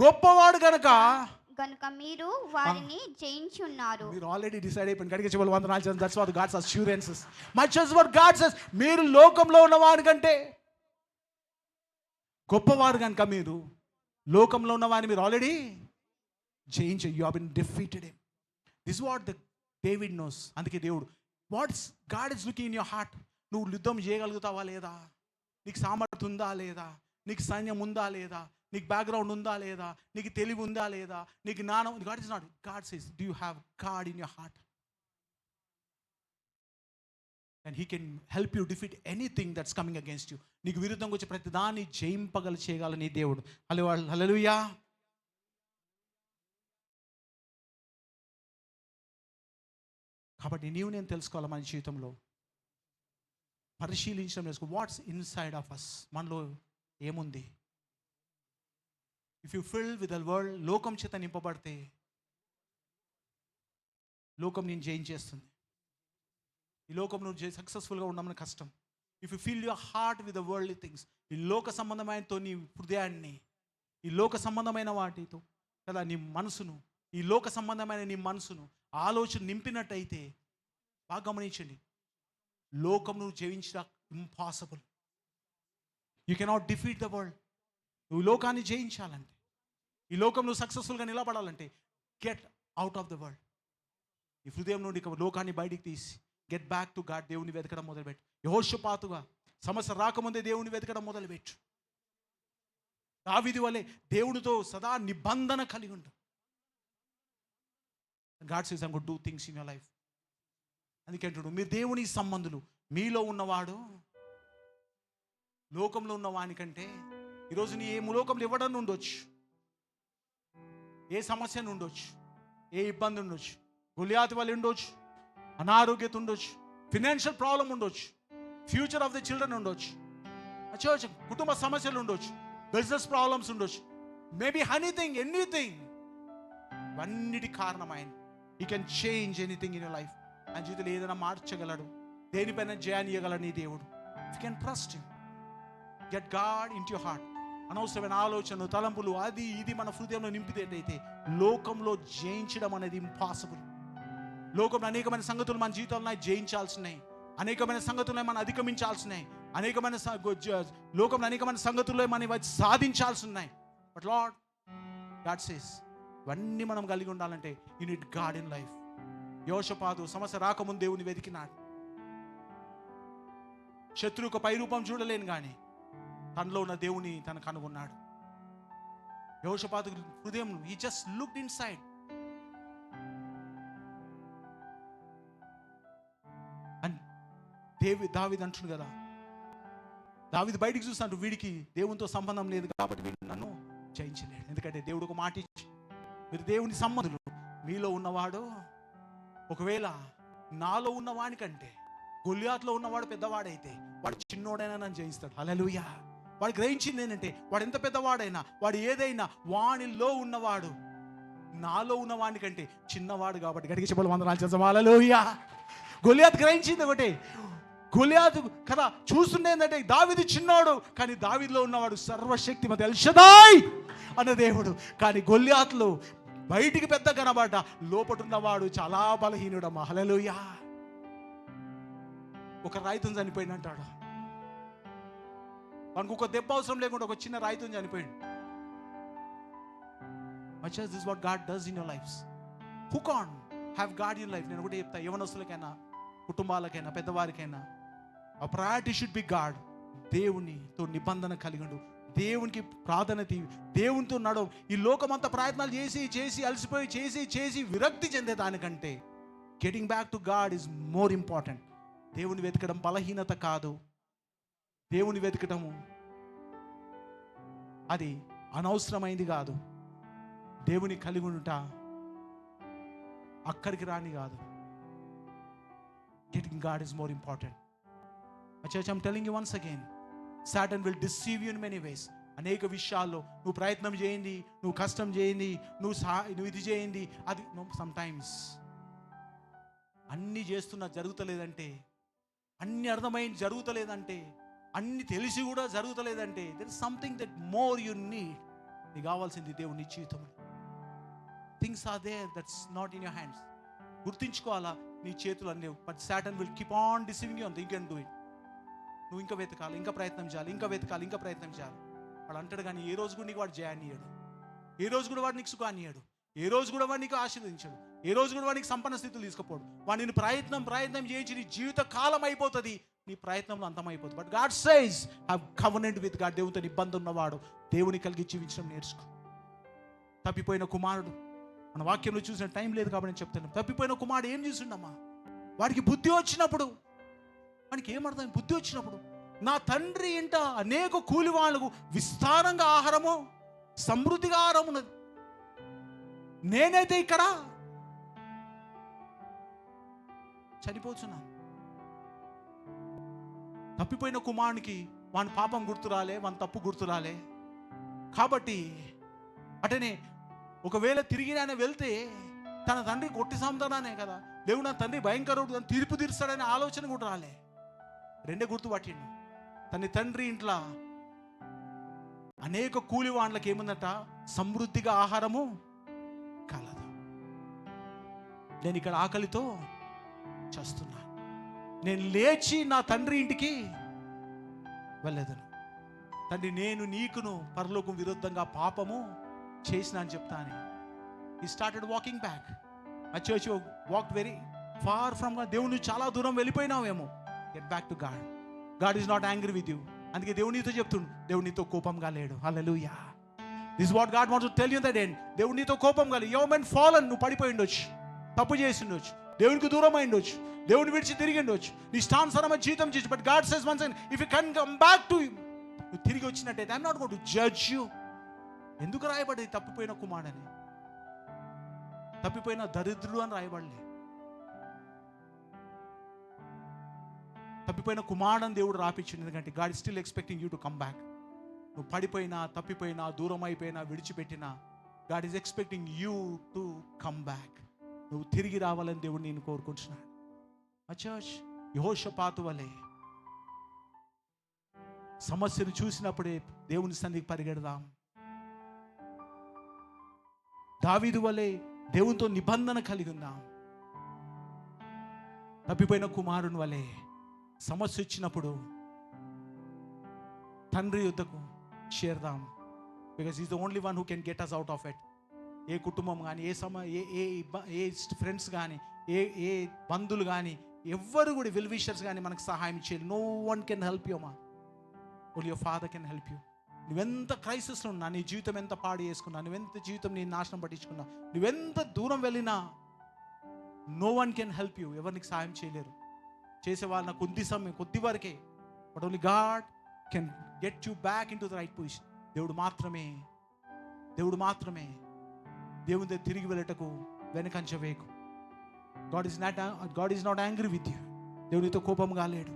గొప్పవాడు గనుక మీరు వారిని జయించి ఉన్నారు. మీరు ఆల్రెడీ డిసైడ్ అయిపోయింది. గడికి చెప్పాలి వందనాలు చేద్దాం. That's what God's assurances. Much as what God says, మీరు లోకంలో ఉన్నవాని కంటే గొప్పవారు కనుక మీరు లోకంలో ఉన్నవాని మీరు ఆల్రెడీ జయించారు. You have been defeated him. This what the David knows. అందుకే దేవుడు what's God is looking in your heart. నువ్వు యుద్ధం చేయగలుగుతావా లేదా, నీకు సామర్థ్యం ఉందా లేదా, నీకు సైన్యం ఉందా లేదా, నీకు బ్యాక్గ్రౌండ్ ఉందా లేదా, నీకు తెలివి ఉందా లేదా, నీకు జ్ఞానం. God is not. God says, do you have God in your heart? And he can help you defeat anything that's coming against you. నీకు విరుద్ధంగా వచ్చే ప్రతి దాన్ని చేయగల నీ దేవుడు. హల్లెలూయా. కాబట్టి నీవు నేను తెలుసుకోవాలి మన జీవితంలో, పరిశీలించడం చేసుకో. వాట్స్ ఇన్సైడ్ ఆఫ్ అస్, మనలో ఏముంది. If you fill with the world, లోకం చేత నింపబడితే లోకం నేను జయించేస్తుంది. ఈ లోకం నువ్వు సక్సెస్ఫుల్గా ఉండమని కష్టం. If you fill your heart with the worldly things, ఈ లోక సంబంధమైనతో నీ హృదయాన్ని, ఈ లోక సంబంధమైన వాటితో కదా నీ మనసును, ఈ లోక సంబంధమైన నీ మనసును ఆలోచన నింపినట్టయితే, బాగా గమనించండి, లోకం నువ్వు జయించడం impossible. You cannot defeat the world. నువ్వు లోకాన్ని జయించాలంటే, ఈ లోకం నువ్వు సక్సెస్ఫుల్గా నిలబడాలంటే, get out of the world. ఈ హృదయం నుండి లోకాన్ని బయటికి తీసి గెట్ బ్యాక్ టు గాడ్. దేవుని వెతకడం మొదలుపెట్టు. యెహోషాపాతుగా సమస్య రాకముందే దేవుని వెతకడం మొదలుపెట్టు. దావీదు వలె దేవుడితో సదా నిబంధన కలిగి ఉండు. God says, I'm going to do things in your life. అందుకే అంటున్నాడు, మీరు దేవుని సంబంధులు, మీలో ఉన్నవాడు లోకంలో ఉన్నవాని కంటే. ఈరోజు నీ ఏ లోకంలో ఇవ్వడం ఉండొచ్చు, ఏ సమస్య ఉండొచ్చు, ఏ ఇబ్బంది ఉండొచ్చు, గొలియాతు వల్ల ఉండొచ్చు, అనారోగ్యత ఉండొచ్చు, ఫినాన్షియల్ ప్రాబ్లం ఉండొచ్చు, ఫ్యూచర్ ఆఫ్ ద చిల్డ్రన్ ఉండొచ్చు, చర్చ్ కుటుంబ సమస్యలు ఉండొచ్చు, బిజినెస్ ప్రాబ్లమ్స్ ఉండొచ్చు, మేబీ ఎనీథింగ్. ఇవన్నిటి కారణమైన He can change anything in your life. ఆయన జీవితంలో ఏదైనా మార్చగలడు, దేనిపైన జయాన్ని ఇవ్వగలడు నీ దేవుడు. You can trust him. Get God into your heart. అనవసరమైన ఆలోచనలు, తలంపులు, అది ఇది మన హృదయంలో నింపితేటైతే లోకంలో జయించడం అనేది ఇంపాసిబుల్. లోకంలో అనేకమైన సంగతులు మన జీవితంలో జయించాల్సినవి. అనేకమైన సంగతుల్లో మనం అధిగమించాల్సినాయి, అనేకమైన లోకంలో అనేకమైన సంగతుల్లో మనం సాధించాల్సి ఉన్నాయి. బట్ లార్డ్ గాడ్ సేస్ ఇవన్నీ మనం కలిగి ఉండాలంటే you need God in life. యోషపాతు సమస్య రాకముందు దేవుని వెతికినాడు. శత్రువుకు పై రూపం చూడలేను కానీ తనలో ఉన్న దేవుని తను కనుగొన్నాడు. యోషపాతు హృదయం, he just looked in side. దావీదు అంటున్నాడు కదా, దావీదు బయటికి చూస్తాడు, వీడికి దేవునితో సంబంధం లేదు కాబట్టి వీడు నన్ను జయించలేడు. ఎందుకంటే దేవుడు ఒక మాట ఇచ్చి, మీరు దేవుని సంబంధులు, మీలో ఉన్నవాడు ఒకవేళ నాలో ఉన్నవాడికంటే గొల్యాతులో ఉన్నవాడు పెద్దవాడైతే వాడు చిన్నోడైనా నన్ను జయిస్తాడు. హల్లెలూయా. వాడు గ్రహించింది ఏంటంటే వాడు ఎంత పెద్దవాడైనా, వాడు ఏదైనా వానిలో ఉన్నవాడు నాలో ఉన్నవాడి కంటే చిన్నవాడు కాబట్టి గడికి చెప్పాలి. వందనాలు చేద్దాం. హల్లెలూయా. గొల్యాతు గ్రహించింది ఒకటే, గొల్యాతు కదా చూస్తుండే ఏంటంటే దావీదు చిన్నోడు, కానీ దావీదులో ఉన్నవాడు సర్వశక్తిమంతుడు ఎల్ షదాయ్ అన్న దేవుడు. కానీ గొల్యాతులో బయటికి పెద్ద కనబడ్డ లోపట ఉన్నవాడు చాలా బలహీనుడమ్మా. హల్లెలూయా. ఒక రాయితం చనిపోయింది అంటాడు, వానికి ఒక దెబ్బ అవసరం లేకుండా ఒక చిన్న రాయితం చనిపోయింది. Much as this is what God does in your lives. Who can't have God in life? నేను ఒకటి చెప్తా, యవనస్తులకైనా కుటుంబాలకైనా పెద్దవారికైనా ఆ ప్రయారిటీ షుడ్ బి గాడ్. దేవునితో నిబంధన కలిగి ఉండు, దేవునికి ప్రాధాన్యత, దేవునితో నడవు. ఈ లోకమంతా ప్రయత్నాలు చేసి చేసి అలసిపోయి చేసి చేసి విరక్తి చెందే దానికంటే getting back to God is more important. దేవుని వెతకడం బలహీనత కాదు, దేవుని వెతకడము అది అనవసరమైంది కాదు. దేవుని కలిగి ఉంట అక్కడికి రాని కాదు. Getting God is more important. My church, I'm telling you once again, Satan will deceive you in many ways. అనేక విషయాల్లో నువ్వు ప్రయత్నం చేయండి, నువ్వు కష్టం చేయండి, నువ్వు ఇది చేయండి, అది సమ్ టైమ్స్ అన్నీ చేస్తున్నా జరుగుతలేదంటే, అన్ని అర్థమైంది జరుగుతలేదంటే, అన్ని తెలిసి కూడా జరుగుతలేదంటే, there is something that more you need. నీకు కావాల్సింది దేవుని జీవితం. Things are there that's not in your hands. గుర్తించుకోవాలా, నీ చేతులు అన్నీ. But Satan will keep on deceiving you and you can do it. నువ్వు ఇంకా వెతకాలి, ఇంకా ప్రయత్నం చేయాలి, ఇంకా వెతకాలి, ఇంకా ప్రయత్నం చేయాలి. వాడు అంటాడు కానీ ఏ రోజు కూడా నీకు వాడు జయాన్ని ఇయ్యడు, ఏ రోజు కూడా వాడు నీకు సుఖాన్ని ఇయ్యడు, ఏ రోజు కూడా వాడు నీకు ఆశీర్వదించాడు, ఏ రోజు కూడా వాడికి సంపన్న స్థితులు తీసుకుపోడు. వాడు నేను ప్రయత్నం చేయించి నీ జీవిత కాలం అయిపోతుంది, నీ ప్రయత్నంలో అంతమైపోతుంది. But God says have covenant with God. దేవునితో నిబంధన ఉన్నవాడు దేవుని కలిగి జీవించడం నేర్చుకో. తప్పిపోయిన కుమారుడు, మన వాక్యంలో చూసిన టైం లేదు కాబట్టి నేను చెప్తాను. తప్పిపోయిన కుమారుడు ఏం చూసిండమ్మా? వాడికి బుద్ధి వచ్చినప్పుడు, వాడికి ఏమర్థం? బుద్ధి వచ్చినప్పుడు, నా తండ్రి ఇంట అనేక కూలి వాళ్ళకు విస్తారంగా ఆహారము, సమృద్ధిగా ఆహారం ఉన్నది, నేనైతే ఇక్కడ చనిపోతున్నాను. తప్పిపోయిన కుమారునికి వాని పాపం గుర్తురాలే, వాని తప్పు గుర్తురాలే. కాబట్టి అటనే ఒకవేళ తిరిగి ఆయన వెళ్తే తన తండ్రి కొట్టి సంతానానే కదా, దేవుడు నా తండ్రి భయంకరుడు, తను తీర్పు తీరుస్తాడనే ఆలోచన కూడా రాలే. రెండే గుర్తుపట్టిండు, తన తండ్రి ఇంట్లో అనేక కూలి వాళ్ళకి ఏముందట, సమృద్ధిగా ఆహారము కలదు. నేను ఇక్కడ ఆకలితో చేస్తున్నాను, నేను లేచి నా తండ్రి ఇంటికి వెళ్ళేదను. తండ్రి, నేను నీకును పరలోకం విరుద్ధంగా పాపము చేసిన అని చెప్తాను. He started walking back. My church, you walked very far from God. దేవుని చాలా దూరం వెళ్ళిపోయినావేమో. Get back to God. God is not angry with you. అందుకే దేవునితో చెప్తుండు, దేవునితో కోపంగా లేడు. Hallelujah. This is what God wants to tell you in the end. దేవునితో కోపంగా లేదు. You have fallen. నువ్వు పడిపోయి ఉండొచ్చు, తప్పు చేసి ఉండొచ్చు, దేవునికి దూరం అయి ఉండొచ్చు, దేవుని విడిచి తిరిగి ఉండొచ్చు, నీ ఇష్టానుసారమైన జీవితం చేసి. But God says once again, if you can come back to him, నువ్వు తిరిగి వచ్చినట్టయితే I'm not going to judge you. ఎందుకు రాయబడేది తప్పిపోయిన కుమారుడని? తప్పిపోయిన దరిద్రుడు అని రాయబడలే. తప్పిపోయిన కుమారుడని దేవుడు రాపించింది. ఎందుకంటే God is still expecting you to come back. నువ్వు పడిపోయినా, తప్పిపోయినా, దూరం అయిపోయినా, విడిచిపెట్టినా, God is expecting you to come back. నువ్వు తిరిగి రావాలని దేవుడు నేను కోరుకుంటున్నాడు. మా చర్చ్, యెహోషాపాతు వలె సమస్యను చూసినప్పుడే దేవుని సన్నిధికి పరిగెడదాం. దావీదు వలె దేవునితో నిబంధన కలిగి ఉందాం. తప్పిపోయిన కుమారుని వలె సమస్య వచ్చినప్పుడు తండ్రి యుద్ధకు చేరదాం. Because is the only one who can get us out of it. ఏ కుటుంబం కానీ, ఏ ఫ్రెండ్స్ కానీ, ఏ బంధువులు కానీ, ఎవ్వరు కూడా వెల్ విషర్స్ కానీ మనకు సహాయం చేయాలి. No one can help you మా, only your father can help you. నువ్వెంత క్రైసిస్లో ఉన్నా, నీ జీవితం ఎంత పాడు చేసుకున్నా, నువ్వెంత జీవితం నీ నాశనం పట్టించుకున్నా, నువ్వెంత దూరం వెళ్ళినా, no one can help you. ఎవరు నీకు సహాయం చేయలేరు. చేసేవాళ్ళ కొద్ది సమయం, కొద్ది వరకే. But only God can get you back in to the right position. దేవుడు మాత్రమే దేవుని దగ్గర తిరిగి వెళ్ళటకు వెనకంచ వేయకు. God is not angry with you. దేవునితో కోపం కాలేడు.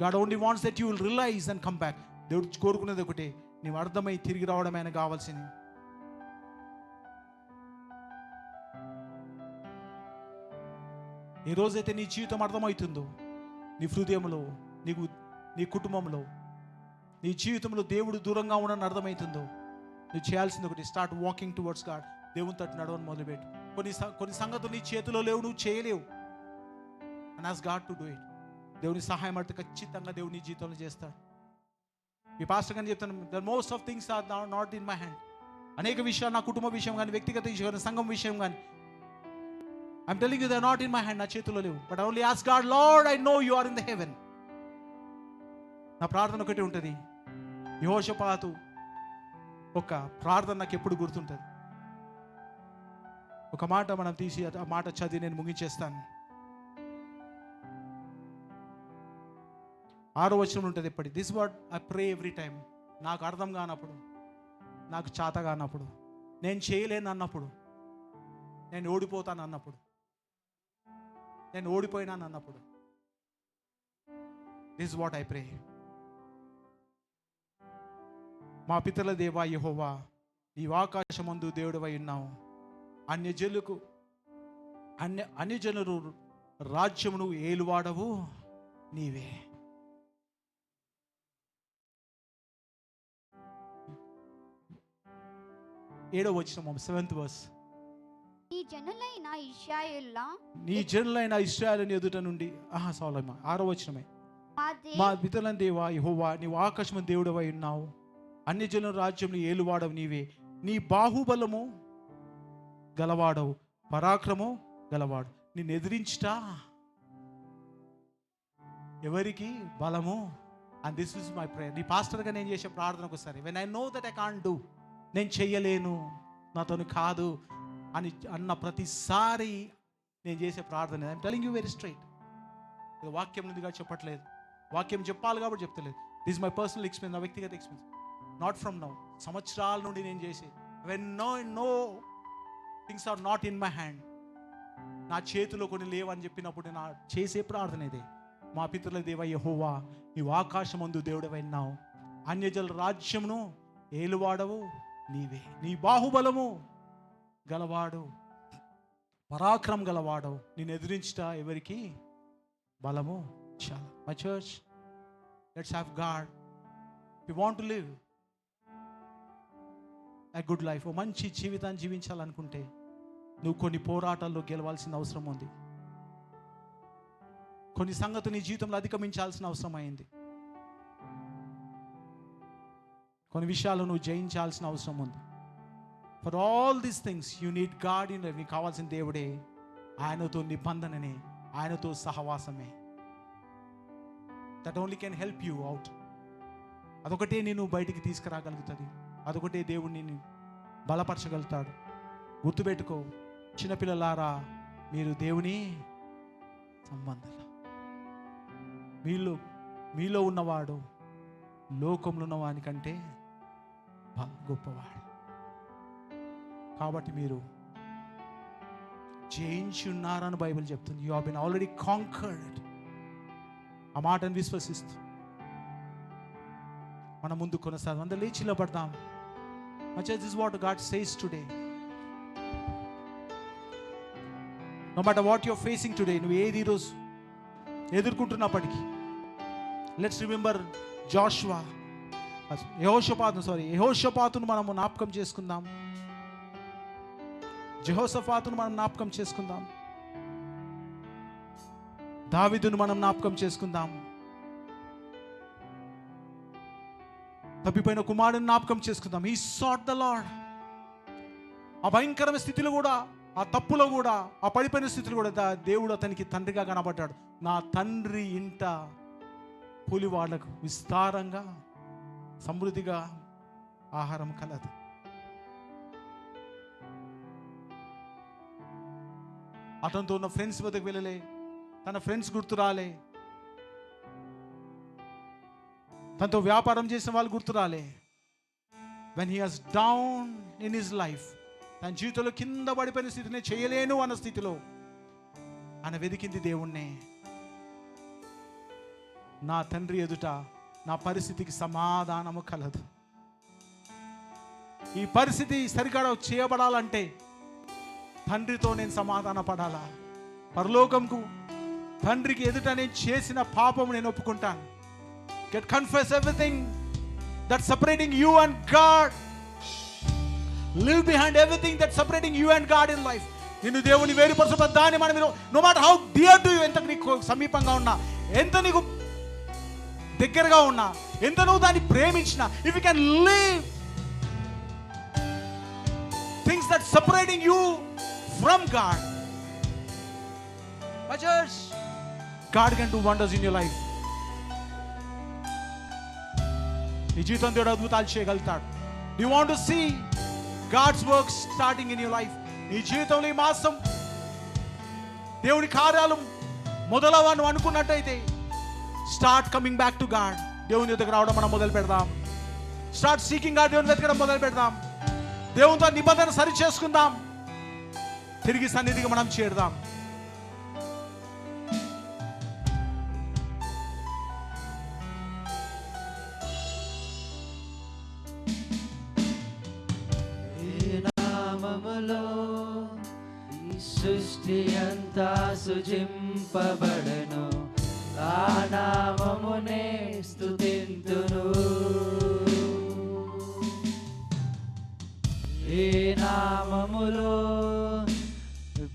God only wants that you will realise and come back. దేవుడు కోరుకునేది ఒకటే, నీవు అర్థమై తిరిగి రావడమే ఆయన కావాల్సింది. ఏ రోజైతే నీ జీవితం అర్థమవుతుందో, నీ హృదయంలో, నీ కుటుంబంలో, నీ జీవితంలో దేవుడు దూరంగా ఉండని అర్థమవుతుందో, నువ్వు చేయాల్సింది ఒకటి, స్టార్ట్ వాకింగ్ టువర్డ్స్ గాడ్. దేవుని తట్టు నడవని మొదలుపెట్టు. కొన్ని సంగతులు నీ చేతిలో లేవు, నువ్వు చేయలేవు. And ask God to do it. దేవుని సహాయం అడితే ఖచ్చితంగా దేవుడు నీ జీవితంలో చేస్తాడు. ఈ పాస్టర్ గారిని చెప్తాను, the most of things are not in my hand. అనేక విషయాలు, నా కుటుంబ విషయం కానీ, వ్యక్తిగత విషయం కానీ, సంఘం విషయం కానీ, I'm telling you they are not in my hand. నా చేతిలో లేవు. But only ask God, Lord I know you are in the heaven. నా ప్రార్థన ఒకటి ఉంటుంది. యెహోషాపాతు ఒక ప్రార్థన నాకు ఎప్పుడు గుర్తుంటుంది. ఒక మాట మనం తీసి ఆ మాట చదివి నేను ముగించేస్తాను. 6వ వచనం ఉంటుంది ఎప్పటి. This what I pray every time. నాకు అర్థం కానప్పుడు, నాకు చేత కానప్పుడు, నేను చేయలేను అన్నప్పుడు, నేను ఓడిపోతాను అన్నప్పుడు, నేను ఓడిపోయినాను అన్నప్పుడు, దిస్ వాట్ ఐ ప్రే. మా పితరుల దేవా యెహోవా, నీవు ఆకాశమందు దేవుడివై ఉన్నావు. అన్యజనులు రాజ్యమును ఏలువాడవు నీవే. ఏడవ వచనం, 7th verse. నీ జనులైన ఇశ్రాయేలుని ఎదుట నుండి 6వ వచనమే. మా పితరుల దేవా యెహోవా, నీవు ఆకాశమందు దేవుడివై ఉన్నావు. అన్యజనుల రాజ్యమును ఏలువాడవు నీవే. నీ బాహుబలము గలవాడవు, పరాక్రమము గలవాడు. నిన్ను ఎదిరించుట ఎవరికి బలము? And this is my prayer. నీ పాస్టర్గా నేను చేసే ప్రార్థన ఒకసారి, when I know that I can't do, నేను చెయ్యలేను, నాతో కాదు అని అన్న ప్రతిసారి నేను చేసే ప్రార్థన, I'm telling you very straight. వాక్యం నుండిగా చెప్పట్లేదు, వాక్యం చెప్పాలి కాబట్టి చెప్తలేదు. దిస్ మై పర్సనల్ ఎక్స్పీరియన్స్, నా వ్యక్తిగత ఎక్స్పీరియన్స్. నాట్ ఫ్రమ్ నౌ, సంవత్సరాల నుండి నేను చేసేది. When no things are not in my hand, నా చేతిలో కొన్ని లేవని చెప్పినప్పుడు నా చేసే ప్రార్థన ఇదే. మా పితరుల దేవ యెహోవా, నీవు ఆకాశమందు దేవుడవై ఉన్నావు. అన్యజనుల రాజ్యమును ఏలువాడవు నీవే. నీ బాహుబలము గలవాడు, పరాక్రమం గలవాడవు. నేను ఎదిరించుట ఎవరికి బలము? చాలా. My church, let's have God. You want to live a good life, ఓ మంచి జీవితాన్ని జీవించాలనుకుంటే నువ్వు కొన్ని పోరాటాల్లో గెలవాల్సిన అవసరం ఉంది. కొన్ని సంగతులు నీ జీవితంలో అధిగమించాల్సిన అవసరం అయింది. కొన్ని విషయాలు నువ్వు జయించాల్సిన అవసరం ఉంది. For all these things you need God in life. నీకు కావాల్సిన దేవుడే, ఆయనతో నిబంధననే, ఆయనతో సహవాసమే. That only can help you out. అదొకటే నేను బయటికి తీసుకురాగలుగుతుంది. అదొకటే దేవుడిని బలపరచగలుగుతాడు. గుర్తుపెట్టుకో చిన్నపిల్లలారా, మీరు దేవుని సంబంధాలు. మీలో ఉన్నవాడు లోకంలో ఉన్నవాని కంటే గొప్పవాడు. కాబట్టి మీరు జయించి ఉన్నారని బైబిల్ చెప్తుంది. You have been already conquered. ఆ మాటను విశ్వసిస్తూ మనం ముందు కొనసాగం. అందరూ లేచి నిలబడదాం. This is what God says today. No matter what you're facing today, నువ్వు ఏది ఈరోజు ఎదుర్కొంటున్నప్పటికీ, లెట్స్ రిమెంబర్ యెహోషాపాతును మనము జ్ఞాపకం చేసుకుందాం. జెహోషాపాతును మనం జ్ఞాపకం చేసుకుందాం. దావీదును మనం జ్ఞాపకం చేసుకుందాం. తప్పిపోయిన కుమారుని జ్ఞాపకం చేసుకుందాం. He sought the Lord. ఆ భయంకరమైన స్థితిలో కూడా, ఆ తప్పులో కూడా, ఆ పడిపోయిన స్థితిలో కూడా దేవుడు అతనికి తండ్రిగా కనబడ్డాడు. నా తండ్రి ఇంట పులివాళ్లకు విస్తారంగా సమృద్ధిగా ఆహారం కలదు. అతనితో ఉన్న ఫ్రెండ్స్ వద్దకు వెళ్ళలే, తన ఫ్రెండ్స్ గుర్తు రాలే, తనతో వ్యాపారం చేసిన వాళ్ళు గుర్తు రాలే. When he has down in his life, తన జీవితంలో కింద పడిపోయిన స్థితిని చేయలేను అన్న స్థితిలో ఆయన వెతికింది దేవుణ్ణే. నా తండ్రి ఎదుట నా పరిస్థితికి సమాధానము కలదు. ఈ పరిస్థితి సరిగా చేయబడాలంటే తండ్రితో నేను సమాధాన పడాలా. పరలోకంకు తండ్రికి ఎదుట నేను చేసిన పాపము నేను ఒప్పుకుంటాను. Get confess everything that's separating you and God. Live behind everything that's separating you and God in life. నిన్ను దేవుని వేరుపరచుకున్న దాన్ని మనం no matter how dear to you, ఎంత నీకు సమీపంగా ఉన్నా, ఎంత నీకు దగ్గరగా ఉన్నా, ఎంత నువ్వు దాన్ని ప్రేమించినా, if you can live things that separating you from God, my church, God can do wonders in your life. నీ జీవితం దేవుడు అద్భుతాలు చేయగలుగుతాడు. You want to see God's work starting in your life. నీ జీవితంలో ఈ మాసం దేవుని కార్యాలు మొదలవను అనుకున్నట్టయితే start coming back to God. దేవుని దగ్గర రావడం మనం మొదలు పెడదాం. Start seeking God. దేవుని వెతకడం మొదలు పెడదాం. దేవునితో నిబంధన సరి చేసుకుందాం. తిరిగి సన్నిధికి మనం చేరుదాం. సృష్టి అంతా సుజింపబడను, ఆ నామమునే స్తుతింతును. ఏ నామములో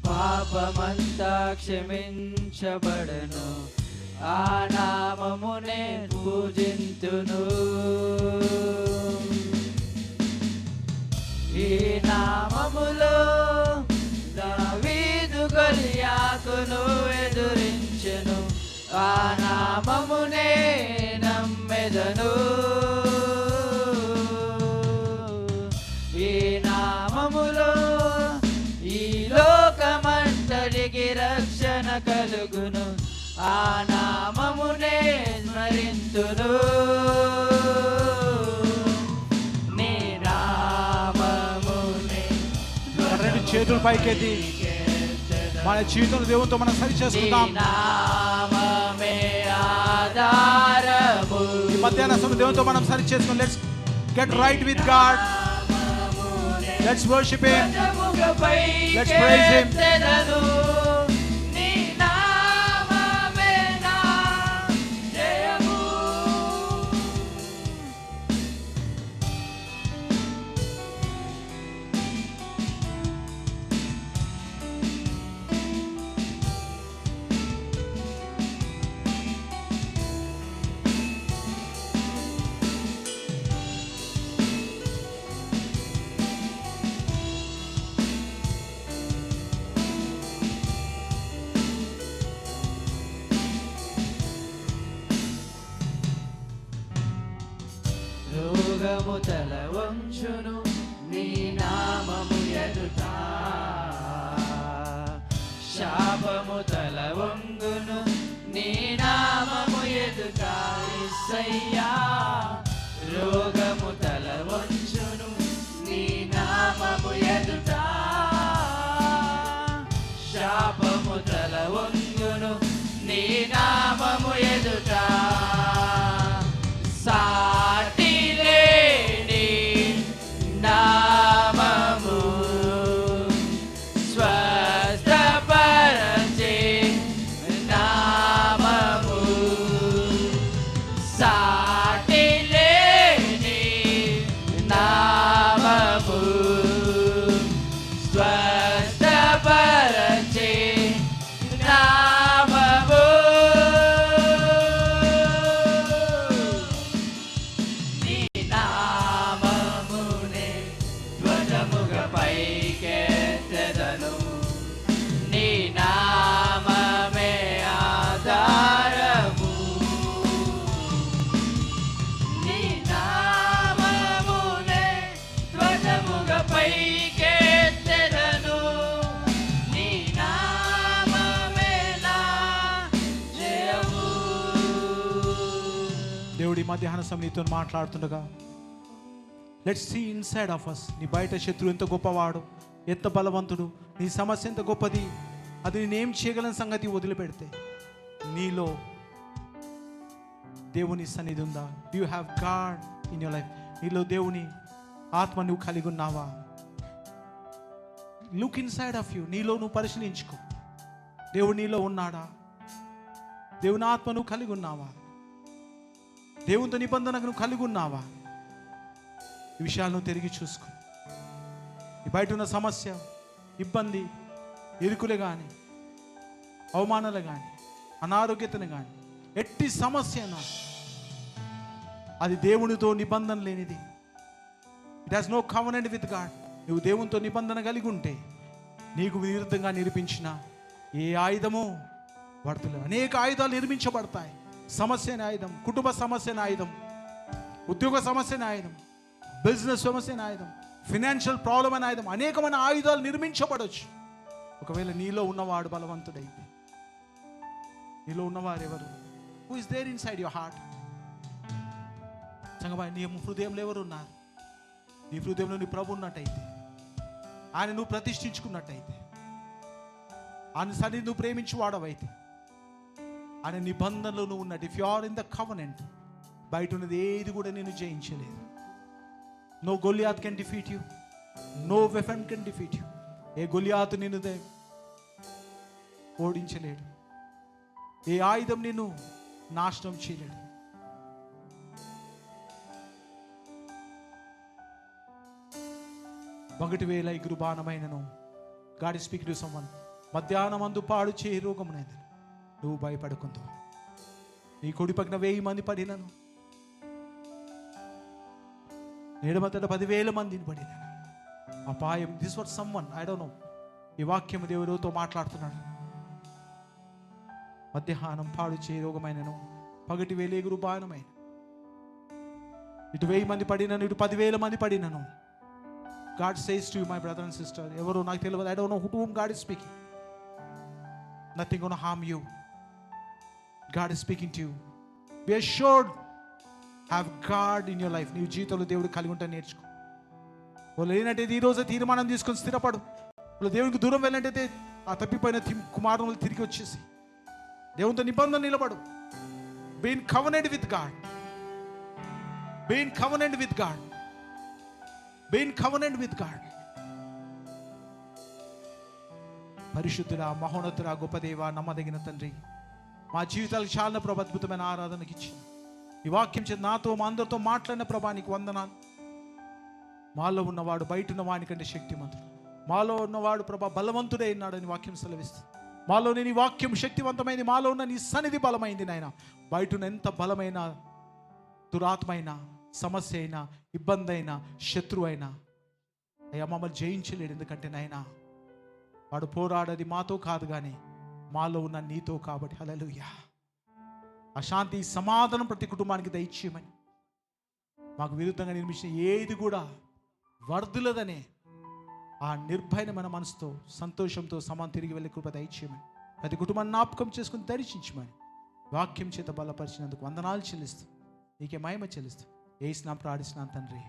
పాపమంతా క్షమించబడను, ఆ నామమునే పూజింతును. ఈ నామములో దావీదు గొలియాతును ఎదురించెను, ఆ నామమునే నమ్మెదను. ఈ నామములో ఈ లోకమంతటికి రక్షణ కలుగును, ఆ నామమునే స్మరింతును. నీ నామమునే రెండు చేతుల పైకెత్తి మన జీవితంలో దేవునితో మనం సరి చేసుకుందాం. ఈ మధ్యాహ్న సమయం దేవునితో మనం సరి చేసుకుందాం. Let's get right with God. Let's worship him. Let's praise him. రోగము తల వంచును నీ నామము ఎదుట, శాపము తల వంగును నీ నామము ఎదుట. యేసయ్యా రోగము తల వంచును నీ నామము ఎదుట, శాపము తల వంగును నీ నామము ఎదుట. సాటి లేని నామము స్వస్థపరచే నామము, సాటి లేని పైకెత్తెదను నీ నామమే నా జయము. దేవుడి మధ్యాహ్న సమయంతో మాట్లాడుతుండగా let's see inside of us. నీ బయట శత్రువు ఎంత గొప్పవాడు, ఎంత బలవంతుడు, నీ సమస్య ఎంత గొప్పది, అది నేనేం చేయగలని సంగతి వదిలిపెడితే నీలో దేవుని సన్నిధి ఉందా? You have God in your life. నీలో దేవుని ఆత్మ నువ్వు కలిగి ఉన్నావా? Look inside of you. నీలో నువ్వు పరిశీలించుకో. దేవుడు నీలో ఉన్నాడా? దేవుని ఆత్మ నువ్వు కలిగి ఉన్నావా? దేవునితో నిబంధన నువ్వు కలిగి ఉన్నావా? ఈ విషయాలను తిరిగి చూసుకో. ఈ బయట ఉన్న సమస్య, ఇబ్బంది, ఇరుకులే కానీ, అవమానాలు కానీ, అనారోగ్యతను కానీ, ఎట్టి సమస్య అది దేవునితో నిబంధన లేనిది. It has no covenant with God. నువ్వు దేవునితో నిబంధన కలిగి ఉంటే నీకు విరుద్ధంగా నిర్మించిన ఏ ఆయుధము పడుతుంది. అనేక ఆయుధాలు నిర్మించబడతాయి. సమస్య అనే ఆయుధం, కుటుంబ సమస్య అనే ఆయుధం, ఉద్యోగ సమస్య అనే ఆయుధం, బిజినెస్ సమస్య అనే ఆయుధం, ఫినాన్షియల్ ప్రాబ్లం అనే ఆయుధం, అనేకమైన ఆయుధాలు నిర్మించబడవచ్చు. ఒకవేళ నీలో ఉన్నవాడు బలవంతుడైతే, నీలో ఉన్నవారు ఎవరు? Who is there inside your heart? సంగమా, నీ హృదయంలో ఎవరు ఉన్నారు? నీ హృదయంలో నీ ప్రభు ఉన్నట్టయితే, ఆయన నువ్వు ప్రతిష్ఠించుకున్నట్టయితే, ఆయన సన్నిధి నువ్వు ప్రేమించి వాడవైతే, ఆయన నిబంధనలో నువ్వు ఉన్నట్టు, if you are in the covenant, బయట ఉన్నది ఏది కూడా నేను జయించలేదు. No Goliath can defeat you, no weapon can defeat you. ఏ గొలియాతు నిన్ను ఓడించలేడు, ఏ ఆయుధం నిన్ను నాశనం చేయలేడు. ఒకటి వేల ఎగురు బాణమైనను, God is speaking to someone, మధ్యాహ్నం అందు పాడు చేయి రోగమునైంది, నువ్వు భయపడకుందు. నీ కుడి పక్కన 1000 మంది పడినను, ఎడమతట 10,000 మందిని పడిన అపాయం. This what someone, I don't know. ఈ వాక్యం దేవుడితో మాట్లాడుతున్నాడు. మధ్యాహ్నం పాడు చేయి రోగమైనను, పగటి వేల ఎగురు బాణమైన. ఇటు 1000 మంది పడినను, ఇటు 10,000 మంది పడినను. God says to you, my brother and sister, ఎవరు నాకు తెలియదు, I don't know to whom God is speaking. Nothing gonna harm you. God is speaking to you. Be assured, have God in your life. నీ జీవితంలో దేవుడు కలిగి ఉంటా నేర్చుకో. వాళ్ళు లేనట్టయితే ఈరోజు తీర్మానం తీసుకొని స్థిరపడు. వాళ్ళు దేవునికి దూరం వెళ్ళినట్టయితే ఆ తప్పిపోయిన కుమారులు తిరిగి వచ్చేసి దేవునితో నిబంధన నిలబడు. Be in covenant with God. Be in covenant with God. Be in covenant with God. పరిశుద్ధుడా, మహోన్నతుడా, గొప్ప దేవా, నమ్మదగిన తండ్రి, మా జీవితాలకు చాలా ప్రభు అద్భుతమైన ఆరాధనకి ఇచ్చి ఈ వాక్యం చేత నాతో మా అందరితో మాట్లాడిన ప్రభా నీకు వందనాలు. మాలో ఉన్నవాడు బయట ఉన్న వాని కంటే శక్తిమంతుడు, మాలో ఉన్నవాడు ప్రభా బలవంతుడే ఉన్నాడని వాక్యం సెలవిస్తుంది. మాలో నీ వాక్యం శక్తివంతమైంది, మాలో ఉన్న నీ సన్నిధి బలమైంది. నాయన బయట ఉన్న ఎంత బలమైన దురాత్మైన సమస్య అయినా, ఇబ్బంది అయినా, శత్రువు అయినా అయ్యా మమ్మల్ని జయించలేడు. ఎందుకంటే నాయన వాడు పోరాడేది మాతో కాదు కానీ మాలో ఉన్న నీతో కాబట్టి. హల్లెలూయా. అశాంతి, సమాధానం ప్రతి కుటుంబానికి దయచేయమని, మాకు విరుద్ధంగా నిర్మించిన ఏది కూడా వర్ధులదనే ఆ నిర్భయమైన మనసుతో, సంతోషంతో సమానం తిరిగి వెళ్ళే కృప దయచేయమని, ప్రతి కుటుంబాన్ని జ్ఞాపకం చేసుకుని దర్శించమని వాక్యం చేత బలపరిచినందుకు వందనాలు చెల్లిస్తూ నీకే మహిమ చెల్లిస్తూ యేసు నామమున ప్రార్థిస్తున్నాను తండ్రి.